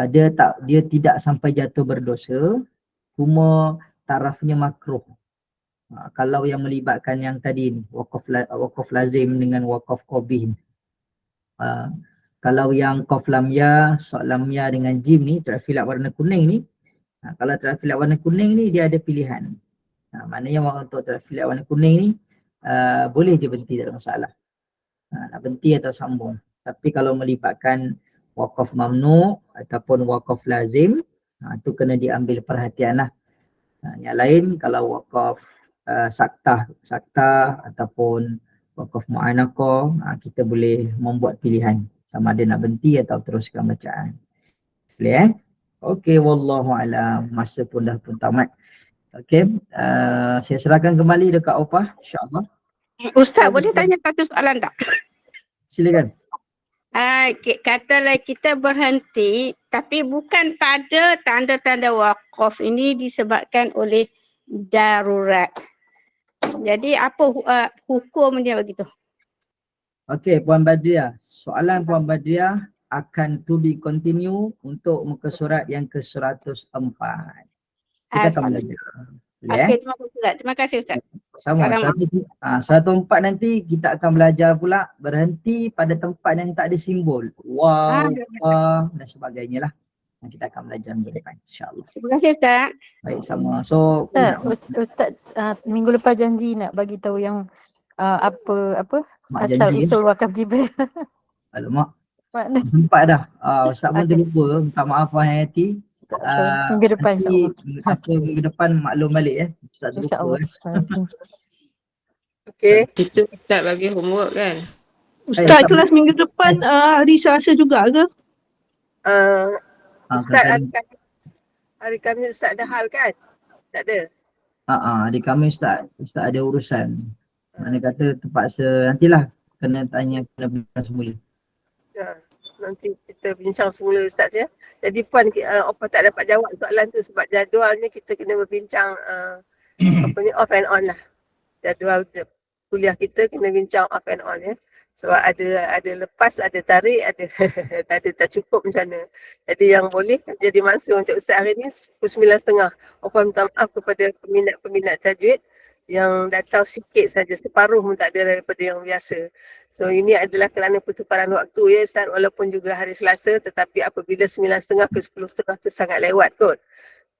dia tidak sampai jatuh berdosa, cuma tarafnya makruh. Kalau yang melibatkan yang tadi ni, wakaf lazim dengan wakaf qabih. Kalau yang qaf lam ya, sad lam ya dengan jim ni, trafilat warna kuning ni, kalau trafilat warna kuning ni dia ada pilihan. Maknanya untuk trafilat warna kuning ni boleh je berhenti, tak ada masalah. Nak berhenti atau sambung. Tapi kalau melibatkan wakaf mamnu ataupun wakaf lazim, tu kena diambil perhatian lah. Yang lain kalau wakaf sakta ataupun wakaf mu'anaqah, kita boleh membuat pilihan sama ada nak berhenti atau teruskan bacaan. Boleh Okey, wallahu alam. Masa pun dah pun tamat. Okey, saya serahkan kembali dekat Opah, insya-Allah. Ustaz, boleh tanya satu soalan tak? Silakan. Katalah kita berhenti tapi bukan pada tanda-tanda wakaf ini disebabkan oleh darurat. Jadi apa hukumnya begitu? Okey, Puan Badriah. Soalan Puan Badriah akan to be continue untuk muka surat yang ke-104. Kita akan belajar. Okey, terima kasih Ustaz. Terima kasih Ustaz. Sama. 104 nanti kita akan belajar pula berhenti pada tempat yang tak ada simbol. Wow, dan sebagainya lah. Kita akan belajar minggu depan, insya-Allah. Terima kasih Ustaz. Baik, sama. So Ustaz minggu lepas janji nak bagi tahu yang apa asal usul wakaf Jibril. Alamak. Sempat dah. Ustaz pun terlupa. Minta maaf Puan Hayati. Minggu depan insya-Allah. Minggu depan maklum balik ya. Ustaz terlupa. Okey. Itu Ustaz bagi homework kan? Ustaz kelas minggu depan hari Selasa juga ke? Ustaz hari Khamis Ustaz ada hal kan? Tak ada? Hari Khamis Ustaz ada urusan. Mana kata terpaksa, nantilah kena bincang semula. Ya, nanti kita bincang semula Ustaz ya. Jadi Puan Opah tak dapat jawab soalan tu sebab jadualnya kita kena berbincang off and on lah. Jadual kuliah kita kena bincang off and on ya. Sebab ada lepas, ada tarik, ada ada tak cukup macam mana. Jadi yang boleh jadi masa untuk Ustaz hari ni pukul 9.30. Mohon minta maaf kepada peminat-peminat tajwid yang datang sikit saja, separuh pun tak ada daripada yang biasa. So ini adalah kerana pertukaran waktu ya Ustaz, walaupun juga hari Selasa, tetapi apabila 9.30 ke 10.30 tu sangat lewat kot.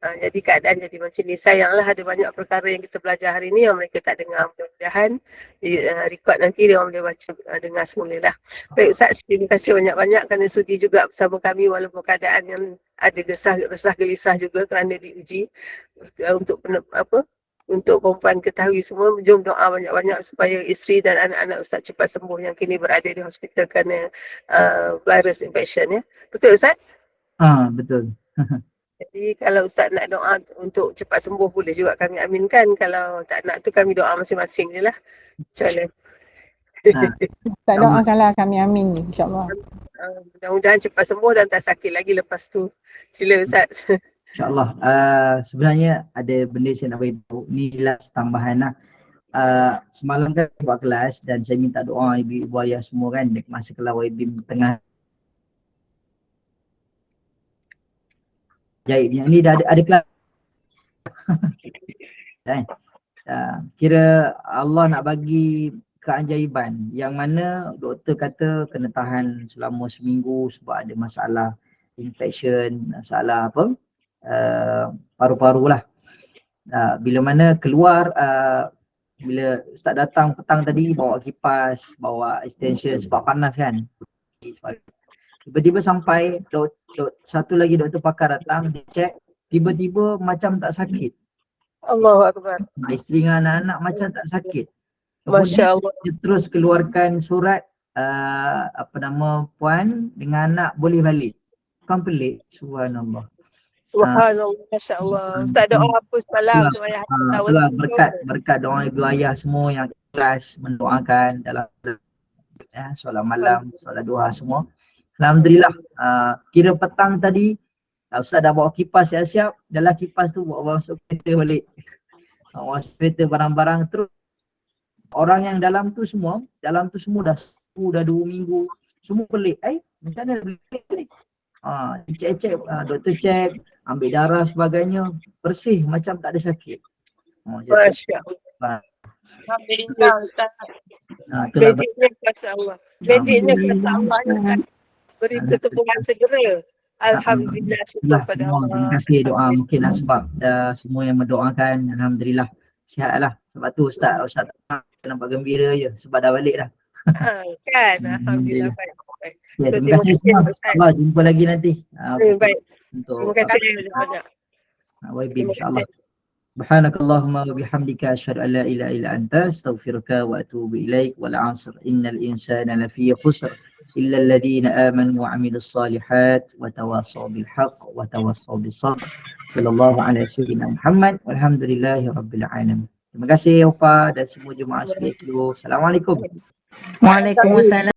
Jadi keadaan jadi macam ni. Sayanglah ada banyak perkara yang kita belajar hari ni yang mereka tak dengar. Mudah-mudahan record nanti dia orang boleh baca, dengar semula lah. Baik Ustaz, terima kasih banyak-banyak kerana sudi juga bersama kami walaupun keadaan yang ada resah gelisah juga kerana diuji. Untuk perempuan ketahui semua, jom doa banyak-banyak supaya isteri dan anak-anak Ustaz cepat sembuh yang kini berada di hospital kerana virus infection ya. Betul Ustaz? Betul. Jadi kalau Ustaz nak doa untuk cepat sembuh boleh juga kami aminkan. Kalau tak nak tu kami doa masing-masing je lah. InsyaAllah. Tak doakanlah kami amin insyaAllah. Mudah-mudahan cepat sembuh dan tak sakit lagi lepas tu. Sila Ustaz. InsyaAllah. Sebenarnya ada benda saya nak beritahu. Ni last tambahan lah. Semalam kan buat kelas dan saya minta doa ibu-ibu ayah semua kan masa kelas YB tengah Jaib yang ni dah ada kelas. Kira Allah nak bagi keajaiban yang mana doktor kata kena tahan selama seminggu sebab ada masalah infection, masalah apa paru-paru lah. Bila mana keluar bila Ustaz datang petang tadi bawa kipas, bawa extension sebab panas kan. Tiba-tiba sampai satu lagi doktor pakar datang, dia cek, tiba-tiba macam tak sakit. Allahu Akbar. Isteri dengan anak-anak macam tak sakit. Masya Allah. Dia terus keluarkan surat puan dengan anak boleh balik. Kan pelik, subhanallah. Subhanallah, Masya Allah. Ustaz doa apa semalam supaya tahu. Berkat doa ibu ayah semua yang ikhlas mendoakan dalam solat malam, solat duha semua. Alhamdulillah, kira petang tadi Ustaz dah bawa kipas siap-siap, dalam kipas tu bawa masuk kereta balik. Bawa kereta barang-barang terus. Orang yang dalam tu semua dah 2 minggu, semua pelik. Macam mana pelik? Cek, doktor cek, ambil darah sebagainya, bersih macam tak ada sakit. Masya Allah. Alhamdulillah Ustaz. Magicnya Masya Allah. Magicnya kata Allah beri kesembuhan segera. Alhamdulillah, syukur pada Allah. Terima kasih doa mungkin sebab semua yang mendoakan, alhamdulillah sihatlah. Sebab tu Ustaz nampak gembira je sebab dah balik dah. Kan, alhamdulillah baik. Ya, terima kasih semua. Allah jumpa lagi nanti. Baik. Terima kasih banyak. YB insya-Allah. Subhanakallahumma wa bihamdika asyhadu an la ilaha illa anta astaghfiruka wa atubu ilaik. Wal 'asr innal insana lafi khusr illa alladhina amanu wa 'amilus solihat wa tawassaw bil haqq wa tawassaw bis sabr. Sallallahu ala sayyidina Muhammad walhamdulillahi rabbil alamin. Terima kasih Ufa dan semua jemaah sekalian. Assalamualaikum. Waalaikumsalam.